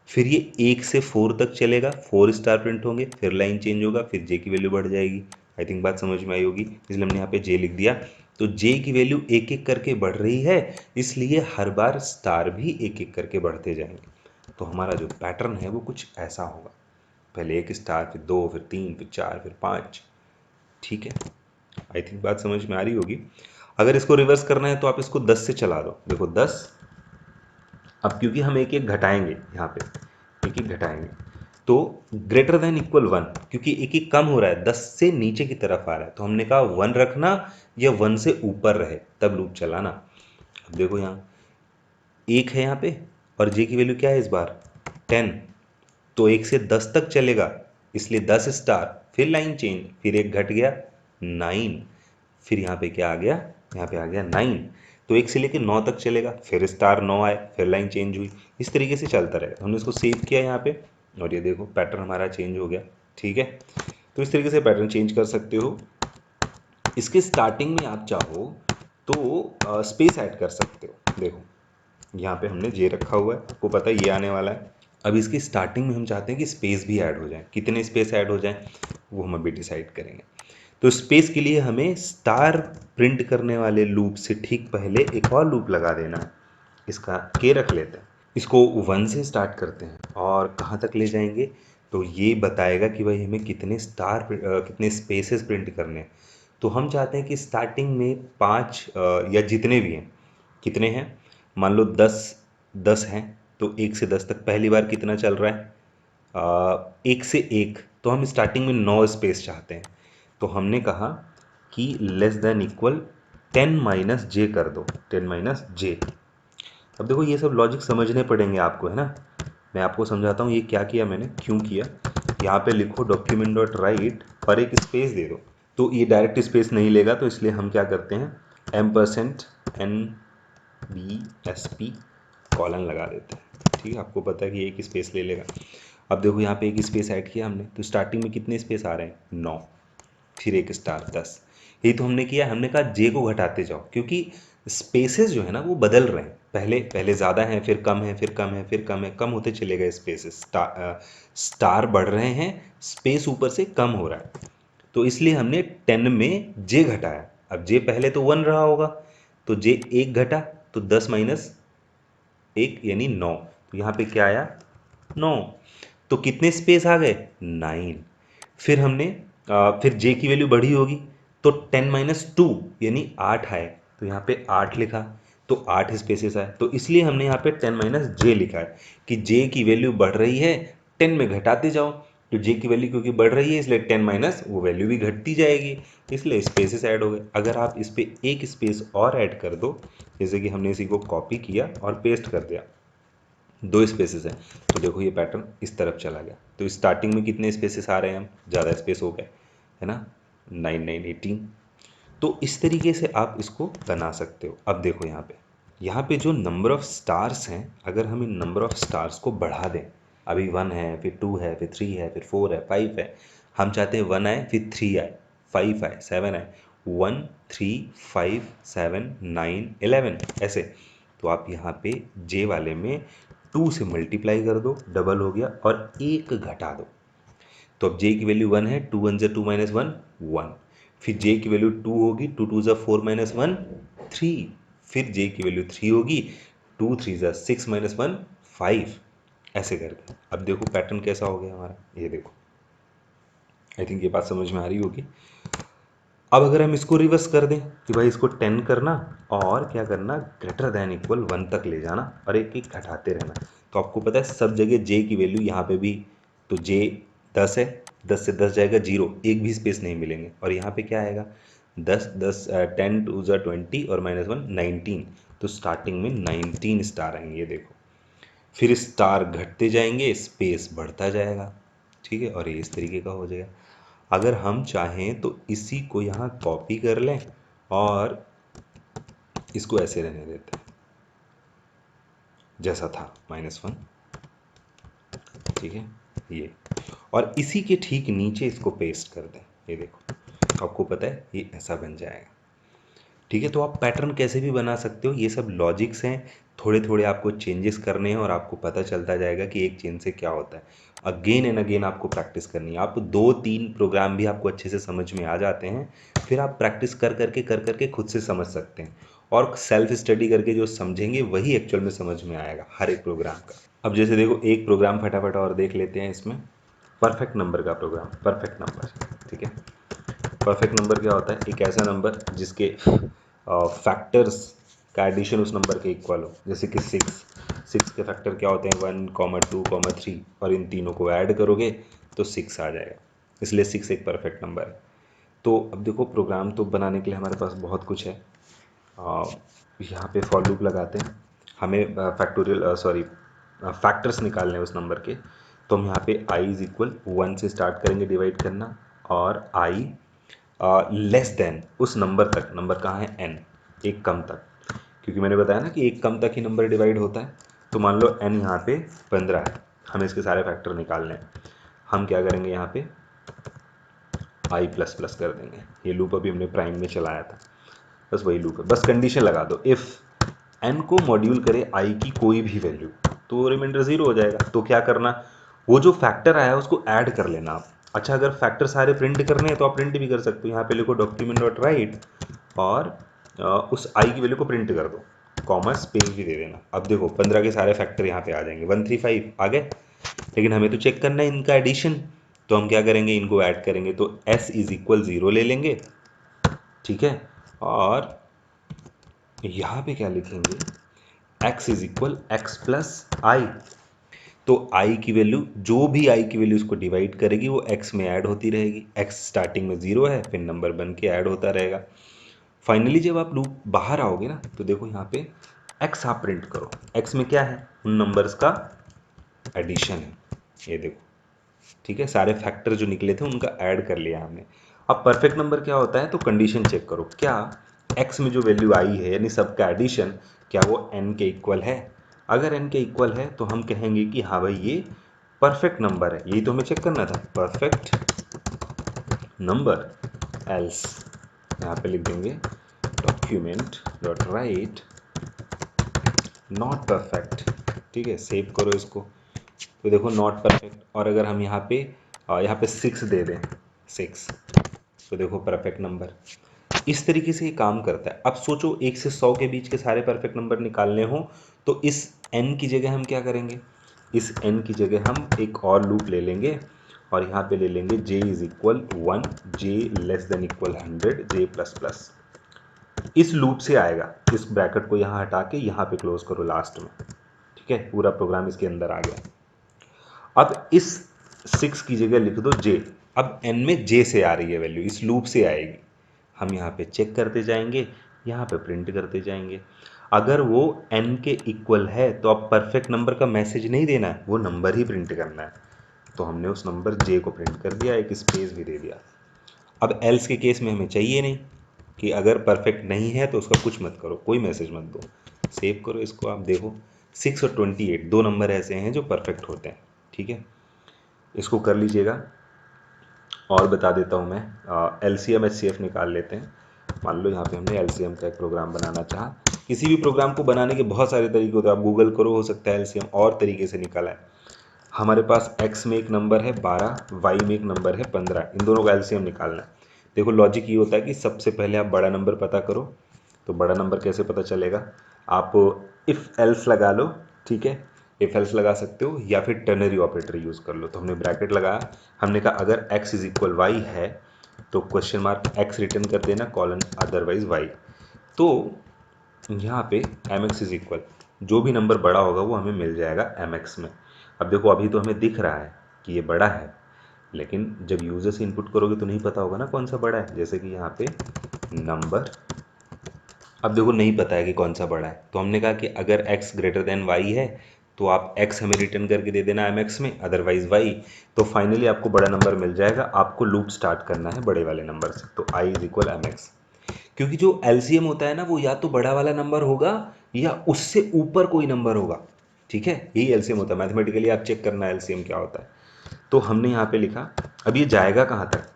फिर ये 1 से 4 तक चलेगा, 4 स्टार प्रिंट होंगे, फिर लाइन चेंज होगा, फिर जे की वैल्यू बढ़ जाएगी। आई थिंक बात समझ में आई होगी, इसलिए हमने यहाँ पे जे लिख दिया। तो जे की वैल्यू एक एक करके बढ़ रही है, इसलिए हर बार स्टार भी एक एक करके बढ़ते जाएंगे। तो हमारा जो पैटर्न है वो कुछ ऐसा होगा, पहले 1 स्टार, फिर 2, फिर 3, फिर 4, फिर 5। ठीक है, आई थिंक बात समझ में आ रही होगी। अगर इसको रिवर्स करना है तो आप इसको 10 से चला दो। देखो 10, अब क्योंकि हम एक एक घटाएंगे, यहाँ पे एक एक घटाएंगे, तो ग्रेटर देन इक्वल 1, क्योंकि एक एक कम हो रहा है, 10 से नीचे की तरफ आ रहा है, तो हमने कहा 1 रखना या 1 से ऊपर रहे तब लूप चलाना। अब देखो यहाँ 1 है यहाँ पे, और जे की वैल्यू क्या है इस बार, 10, तो 1 से 10 तक चलेगा, इसलिए 10 स्टार, फिर लाइन चेंज, फिर एक घट गया 9, फिर यहाँ पे क्या आ गया, यहाँ पे आ गया 9, तो 1 से लेकर 9 तक चलेगा, फिर स्टार 9 आए, फिर लाइन चेंज हुई, इस तरीके से चलता रहेगा। हमने इसको सेव किया यहाँ पे, और ये देखो पैटर्न हमारा चेंज हो गया। ठीक है, तो इस तरीके से पैटर्न चेंज कर सकते हो। इसके स्टार्टिंग में आप चाहो तो स्पेस ऐड कर सकते हो। देखो यहाँ पे हमने जे रखा हुआ है, आपको पता है ये आने वाला है। अब इसकी स्टार्टिंग में हम चाहते हैं कि स्पेस भी ऐड हो जाए, कितने स्पेस ऐड हो जाए वो हम अभी डिसाइड करेंगे। तो स्पेस के लिए हमें स्टार प्रिंट करने वाले लूप से ठीक पहले एक और लूप लगा देना है, इसका के रख लेते हैं, इसको 1 से स्टार्ट करते हैं, और कहाँ तक ले जाएंगे, तो ये बताएगा कि भाई हमें कितने कितने स्पेसेस प्रिंट करने हैं। तो हम चाहते हैं कि स्टार्टिंग में 5 या जितने भी हैं, कितने हैं, मान लो 10 हैं, तो 1 से 10 तक पहली बार कितना चल रहा है, 1 से 1, तो हम स्टार्टिंग में 9 स्पेस चाहते हैं। तो हमने कहा कि लेस देन इक्वल 10 माइनस जे कर दो, 10 माइनस जे। अब देखो ये सब लॉजिक समझने पड़ेंगे आपको, है ना, मैं आपको समझाता हूँ ये क्या किया मैंने, क्यों किया। यहाँ पे लिखो डॉक्यूमेंट डॉट राइट, पर एक स्पेस दे दो, तो ये डायरेक्ट स्पेस नहीं लेगा, तो इसलिए हम क्या करते हैं, %NBSP कॉलन लगा देते हैं। ठीक है, आपको पता है कि एक स्पेस ले लेगा। अब देखो यहाँ पे एक स्पेस ऐड किया हमने, तो स्टार्टिंग में कितने स्पेस आ रहे हैं, 9, फिर एक स्टार 10। यही तो हमने किया, हमने कहा जे को घटाते जाओ, क्योंकि स्पेसेस जो है ना वो बदल रहे हैं, पहले पहले ज़्यादा हैं, फिर कम है, फिर कम है, फिर कम है, कम होते चले गए स्पेसेस, स्टार बढ़ रहे हैं, स्पेस ऊपर से कम हो रहा है, तो इसलिए हमने 10 में जे घटाया। अब जे पहले तो 1 रहा होगा, तो जे 1 घटा, तो 10 माइनस 1 यानी 9, तो यहाँ पे क्या आया, 9, तो कितने स्पेस आ गए, 9। फिर हमने फिर जे की वैल्यू बढ़ी होगी, तो 10 माइनस 2 यानी 8 आए, तो यहाँ पे 8 लिखा, तो 8 स्पेसेस आए, तो इसलिए हमने यहाँ पे 10 माइनस जे लिखा है कि जे की वैल्यू बढ़ रही है, 10 में घटाते जाओ, तो जे की वैल्यू क्योंकि बढ़ रही है इसलिए 10 माइनस वो वैल्यू भी घटती जाएगी, इसलिए स्पेसेस ऐड हो गए। अगर आप इस पर एक स्पेस और ऐड कर दो, जैसे कि हमने इसी को कॉपी किया और पेस्ट कर दिया, 2 स्पेसेस हैं, तो देखो ये पैटर्न इस तरफ चला गया। तो स्टार्टिंग में कितने स्पेसेस आ रहे हैं, हम ज़्यादा स्पेस हो गए, है ना, 9 9 18। तो इस तरीके से आप इसको बना सकते हो। अब देखो यहाँ पे जो नंबर ऑफ स्टार्स हैं, अगर हम इन नंबर ऑफ स्टार्स को बढ़ा दें, अभी 1 है, फिर 2 है, फिर 3 है, फिर 4 है, 5 है, हम चाहते हैं 1 आए, फिर 3 आए, 5 आए, 7 आए, 1 3 5 7 9 11 ऐसे। तो आप यहाँ पे जे वाले में 2 से मल्टीप्लाई कर दो, डबल हो गया, और 1 घटा दो। तो अब जे की वैल्यू 1 है, 2 1 2 माइनस 1 1, फिर जे की वैल्यू 2 होगी, 2 2 4 माइनस 1 3, फिर जे की वैल्यू 3 होगी, 2 3 6 माइनस 1 5, ऐसे करके। अब देखो पैटर्न कैसा हो गया हमारा, ये देखो, आई थिंक ये बात समझ में आ रही होगी। अब अगर हम इसको रिवर्स कर दें कि भाई इसको 10 करना और क्या करना, ग्रेटर देन इक्वल 1 तक ले जाना और एक एक घटाते रहना, तो आपको पता है सब जगह जे की वैल्यू यहाँ पे भी, तो जे 10 है, 10 से 10 जाएगा 0, एक भी स्पेस नहीं मिलेंगे, और यहाँ पे क्या आएगा 10 10 10 2 20 और माइनस 1 19, तो स्टार्टिंग में 19 स्टार आएंगे, ये देखो, फिर स्टार घटते जाएंगे, स्पेस बढ़ता जाएगा, ठीक है, और ये इस तरीके का हो जाएगा। अगर हम चाहें तो इसी को यहाँ कॉपी कर लें और इसको ऐसे रहने देते हैं जैसा था -1, ठीक है, ये, और इसी के ठीक नीचे इसको पेस्ट कर दें, ये देखो, आपको पता है ये ऐसा बन जाएगा, ठीक है। तो आप पैटर्न कैसे भी बना सकते हो, ये सब लॉजिक्स हैं, थोड़े थोड़े आपको चेंजेस करने हैं और आपको पता चलता जाएगा कि एक चेंज से क्या होता है। अगेन एंड अगेन आपको प्रैक्टिस करनी है, आप 2-3 प्रोग्राम भी आपको अच्छे से समझ में आ जाते हैं, फिर आप प्रैक्टिस कर करके खुद से समझ सकते हैं, और सेल्फ स्टडी करके जो समझेंगे वही एक्चुअल में समझ में आएगा हर एक प्रोग्राम का। अब जैसे देखो एक प्रोग्राम फटाफट और देख लेते हैं इसमें, परफेक्ट नंबर का प्रोग्राम, परफेक्ट नंबर, ठीक है। परफेक्ट नंबर क्या होता है, एक ऐसा नंबर जिसके फैक्टर्स का एडिशन उस नंबर के इक्वल हो, जैसे कि 6 के फैक्टर क्या होते हैं 1, 2, 3, और इन तीनों को ऐड करोगे तो 6 आ जाएगा, इसलिए 6 एक परफेक्ट नंबर है। तो अब देखो प्रोग्राम तो बनाने के लिए हमारे पास बहुत कुछ है, यहाँ पे फॉर लूप लगाते हैं, हमें फैक्टर्स निकालने हैं उस नंबर के, तो हम यहाँ पे i इज इक्वल 1 से स्टार्ट करेंगे डिवाइड करना, और i लेस देन उस नंबर तक, नंबर कहाँ है n, एक कम तक, क्योंकि मैंने बताया ना कि एक कम तक ही नंबर डिवाइड होता है। तो मान लो n यहाँ पे 15 है, हमें इसके सारे फैक्टर निकालने हैं, हम क्या करेंगे यहाँ पे i प्लस प्लस कर देंगे, ये लूप अभी हमने प्राइम में चलाया था, बस वही लूप है, बस कंडीशन लगा दो, इफ़ n को मॉड्यूल करे i की कोई भी वैल्यू तो रिमाइंडर 0 हो जाएगा। तो क्या करना, वो जो फैक्टर आया है उसको ऐड कर लेना आप। अच्छा, अगर फैक्टर सारे प्रिंट करने हैं तो आप प्रिंट भी कर सकते हो, यहाँ पे लिखो डॉक्यूमेंट डॉट राइट और उस i की वैल्यू को प्रिंट कर दो, कॉमा स्पेस भी दे देना। अब देखो 15 के सारे फैक्टर यहाँ पे आ जाएंगे, 135 आ गए, लेकिन हमें तो चेक करना है इनका एडिशन, तो हम क्या करेंगे, इनको ऐड करेंगे, तो s इज इक्वल 0 ले लेंगे, ठीक है, और यहाँ पे क्या लिखेंगे, x is equal X plus I, तो i की वैल्यू, जो भी i की वैल्यू उसको डिवाइड करेगी वो x में ऐड होती रहेगी, x स्टार्टिंग में 0 है, फिर नंबर बन के ऐड होता रहेगा। फाइनली जब आप लूप बाहर आओगे ना, तो देखो यहाँ पे x आप प्रिंट करो, x में क्या है, उन नंबर्स का एडिशन है, ये देखो, ठीक है, सारे फैक्टर जो निकले थे उनका ऐड कर लिया हमने। अब परफेक्ट नंबर क्या होता है, तो कंडीशन चेक करो, क्या x में जो वैल्यू आई है यानी सबका एडिशन, क्या वो n के इक्वल है। अगर n के इक्वल है तो हम कहेंगे कि हाँ भाई ये परफेक्ट नंबर है, यही तो हमें चेक करना था, परफेक्ट नंबर, एल्स यहाँ पे लिख देंगे document dot right not perfect, ठीक है, सेव करो इसको, तो देखो नॉट परफेक्ट, और अगर हम यहाँ पे 6 दे दें 6, तो देखो परफेक्ट नंबर। इस तरीके से ये काम करता है। अब सोचो 1 से 100 के बीच के सारे परफेक्ट नंबर निकालने हो, तो इस n की जगह हम क्या करेंगे, इस n की जगह हम एक और लूप ले लेंगे, और यहाँ पे ले लेंगे j is equal 1, j less than equal 100, j plus plus, इस लूप से आएगा। इस ब्रैकेट को यहाँ हटा के यहाँ पे क्लोज करो लास्ट में, ठीक है, पूरा प्रोग्राम इसके अंदर आ गया। अब इस 6 की जगह लिख दो j। अब n में j से आ रही है वैल्यू, इस लूप से आएगी। हम यहाँ पे चेक करते जाएंगे, यहाँ पे प्रिंट करते जाएंगे। अगर वो n के इक्वल है तो अब परफेक्ट नंबर का मैसेज नहीं देना है, वो नंबर ही प्रिंट करना है। तो हमने उस नंबर j को प्रिंट कर दिया, एक स्पेस भी दे दिया। अब एल्स के केस में हमें चाहिए नहीं कि अगर परफेक्ट नहीं है तो उसका कुछ मत करो, कोई मैसेज मत दो। सेव करो इसको। आप देखो 6 और 28 दो नंबर ऐसे हैं जो परफेक्ट होते हैं, ठीक है। इसको कर लीजिएगा। और बता देता हूँ मैं, LCM HCF निकाल लेते हैं। मान लो यहाँ पे हमने LCM का एक प्रोग्राम बनाना चाहा। किसी भी प्रोग्राम को बनाने के बहुत सारे तरीके होते हैं, आप गूगल करो, हो सकता है LCM और तरीके से निकाला है। हमारे पास x में एक नंबर है 12, y में एक नंबर है 15, इन दोनों का LCM निकालना है। देखो लॉजिक ये होता है कि सबसे पहले आप बड़ा नंबर पता करो। तो बड़ा नंबर कैसे पता चलेगा, आप इफ़ एल्स लगा लो, ठीक है, इफ एल्स लगा सकते हो या फिर टर्नरी ऑपरेटर यूज़ कर लो। तो हमने ब्रैकेट लगाया, हमने कहा अगर x इज इक्वल वाई है तो क्वेश्चन मार्क x रिटर्न कर देना, कॉलन अदरवाइज y। तो यहाँ पे mx इज इक्वल, जो भी नंबर बड़ा होगा वो हमें मिल जाएगा mx में। अब देखो अभी तो हमें दिख रहा है कि ये बड़ा है, लेकिन जब यूज़र से इनपुट करोगे तो नहीं पता होगा ना कौन सा बड़ा है। जैसे कि यहाँ पे नंबर, अब देखो नहीं पता है कि कौन सा बड़ा है, तो हमने कहा कि अगर x ग्रेटर देन y है तो आप x हमें रिटर्न करके दे देना mx में, अदरवाइज y। तो फाइनली आपको बड़ा नंबर मिल जाएगा। आपको लूप स्टार्ट करना है बड़े वाले नंबर से, तो i इज इक्वल mx। क्योंकि जो LCM होता है ना वो या तो बड़ा वाला नंबर होगा या उससे ऊपर कोई नंबर होगा, ठीक है, यही LCM होता है। मैथमेटिकली आप चेक करना LCM क्या होता है। तो हमने यहाँ पे लिखा, अब ये जाएगा कहाँ तक।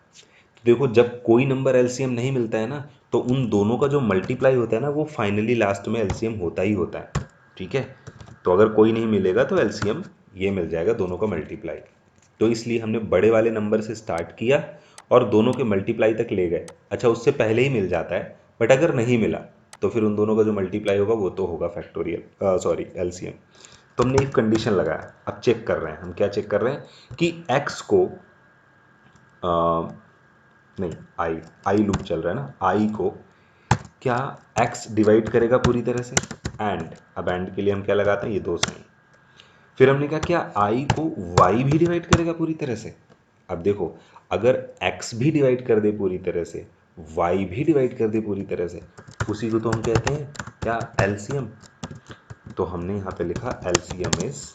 देखो जब कोई नंबर LCM नहीं मिलता है ना तो उन दोनों का जो मल्टीप्लाई होता है ना वो फाइनली लास्ट में LCM होता ही होता है, ठीक है। तो अगर कोई नहीं मिलेगा तो LCM ये मिल जाएगा, दोनों का मल्टीप्लाई। तो इसलिए हमने बड़े वाले नंबर से स्टार्ट किया और दोनों के मल्टीप्लाई तक ले गए। अच्छा उससे पहले ही मिल जाता है, बट अगर नहीं मिला तो फिर उन दोनों का जो मल्टीप्लाई होगा वो तो होगा फैक्टोरियल, सॉरी LCM। तो हमने एक कंडीशन लगाया। अब चेक कर रहे हैं, हम क्या चेक कर रहे हैं कि x को नहीं, आई लूप चल रहा है ना, आई को क्या x डिवाइड करेगा पूरी तरह से, एंड अब एंड के लिए हम क्या लगाते हैं, ये दो साइन। फिर हमने कहा क्या आई को y भी डिवाइड करेगा पूरी तरह से। अब देखो अगर x भी डिवाइड कर दे पूरी तरह से, y भी डिवाइड कर दे पूरी तरह से, उसी को तो हम कहते हैं क्या, LCM। तो हमने यहाँ पे लिखा LCM इज,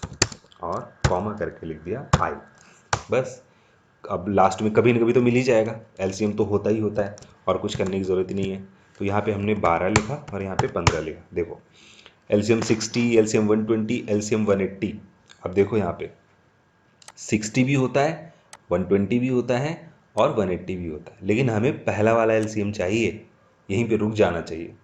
और कॉमा करके लिख दिया i, बस। अब लास्ट में कभी ना कभी तो मिल ही जाएगा, LCM तो होता ही होता है और कुछ करने की ज़रूरत ही नहीं है। तो यहाँ पे हमने 12 लिखा और यहाँ पे 15 लिखा। देखो LCM 60, LCM 120, LCM 180। अब देखो यहाँ पे 60 भी होता है, 120 भी होता है और 180 भी होता है, लेकिन हमें पहला वाला LCM चाहिए, यहीं पे रुक जाना चाहिए।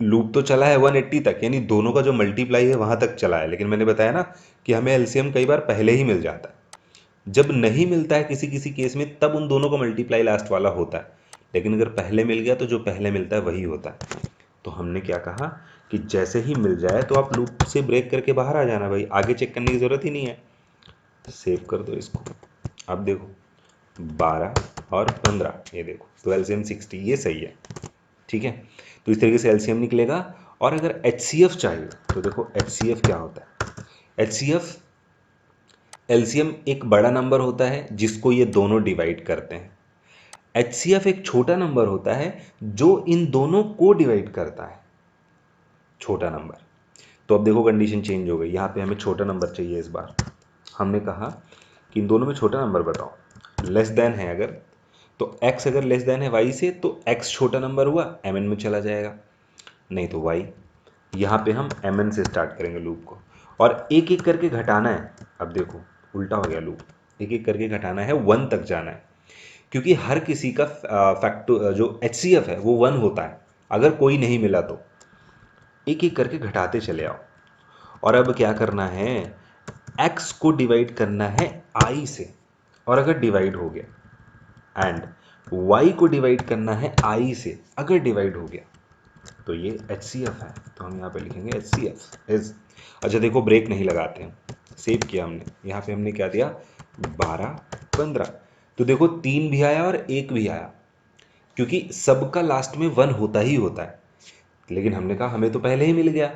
लूप तो चला है 180 तक, यानी दोनों का जो मल्टीप्लाई है वहाँ तक चला है, लेकिन मैंने बताया ना कि हमें LCM कई बार पहले ही मिल जाता है। जब नहीं मिलता है किसी किसी केस में तब उन दोनों का मल्टीप्लाई लास्ट वाला होता है, लेकिन अगर पहले मिल गया तो जो पहले मिलता है वही होता है। तो हमने क्या कहा कि जैसे ही मिल जाए तो आप लूप से ब्रेक करके बाहर आ जाना भाई, आगे चेक करने की ज़रूरत ही नहीं है। सेव कर दो इसको। अब देखो 12 और 15, ये देखो तो LCM 60, ये सही है, ठीक है। तो इस तरीके से LCM निकलेगा। और अगर HCF चाहिए तो देखो HCF क्या होता है। HCF, LCM एक बड़ा नंबर होता है जिसको ये दोनों डिवाइड करते हैं। HCF एक छोटा नंबर होता है जो इन दोनों को डिवाइड करता है, छोटा नंबर। तो अब देखो कंडीशन चेंज हो गई, यहाँ पे हमें छोटा नंबर चाहिए इस बार। हमने कहा कि इन दोनों में छोटा नंबर बताओ, लेस देन है अगर, तो x अगर लेस देन है y से तो x छोटा नंबर हुआ, mn में चला जाएगा, नहीं तो y। यहाँ पे हम mn से स्टार्ट करेंगे लूप को और एक एक करके घटाना है। अब देखो उल्टा हो गया लूप, एक एक करके घटाना है, 1 तक जाना है, क्योंकि हर किसी का फैक्टो जो HCF है वो 1 होता है। अगर कोई नहीं मिला तो एक एक करके घटाते चले आओ। और अब क्या करना है, x को डिवाइड करना है i से, और अगर डिवाइड हो गया, एंड y को डिवाइड करना है i से, अगर डिवाइड हो गया, तो ये HCF है। तो हम यहाँ पे लिखेंगे HCF इज। अच्छा देखो ब्रेक नहीं लगाते हैं, सेव किया हमने, यहाँ पे हमने क्या दिया 12 15। तो देखो 3 भी आया और 1 भी आया, क्योंकि सबका लास्ट में 1 होता ही होता है। लेकिन हमने कहा हमें तो पहले ही मिल गया,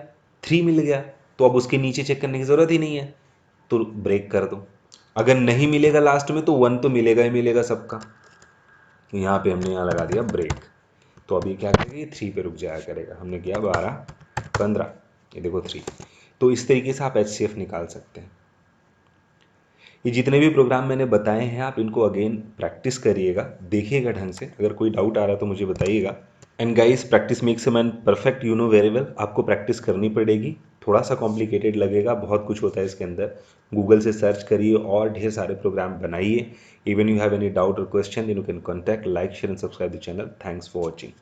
3 मिल गया, तो अब उसके नीचे चेक करने की ज़रूरत ही नहीं है, तो ब्रेक कर दो। अगर नहीं मिलेगा लास्ट में तो 1 तो मिलेगा ही मिलेगा सबका। यहाँ पे हमने यहाँ लगा दिया ब्रेक, तो अभी क्या करेगा, ये 3 पे रुक जाया करेगा। हमने किया 12 15, ये देखो 3। तो इस तरीके से आप HCF निकाल सकते हैं। ये जितने भी प्रोग्राम मैंने बताए हैं आप इनको अगेन प्रैक्टिस करिएगा, देखिएगा ढंग से। अगर कोई डाउट आ रहा है तो मुझे बताइएगा। And guys, practice makes a man perfect, you know very well. आपको प्रैक्टिस करनी पड़ेगी, थोड़ा सा कॉम्प्लिकेटेड लगेगा, बहुत कुछ होता है इसके अंदर। गूगल से सर्च करिए और ढेर सारे प्रोग्राम बनाइए। Even you have any doubt और question, then you can contact, like, share and subscribe the channel. Thanks for watching.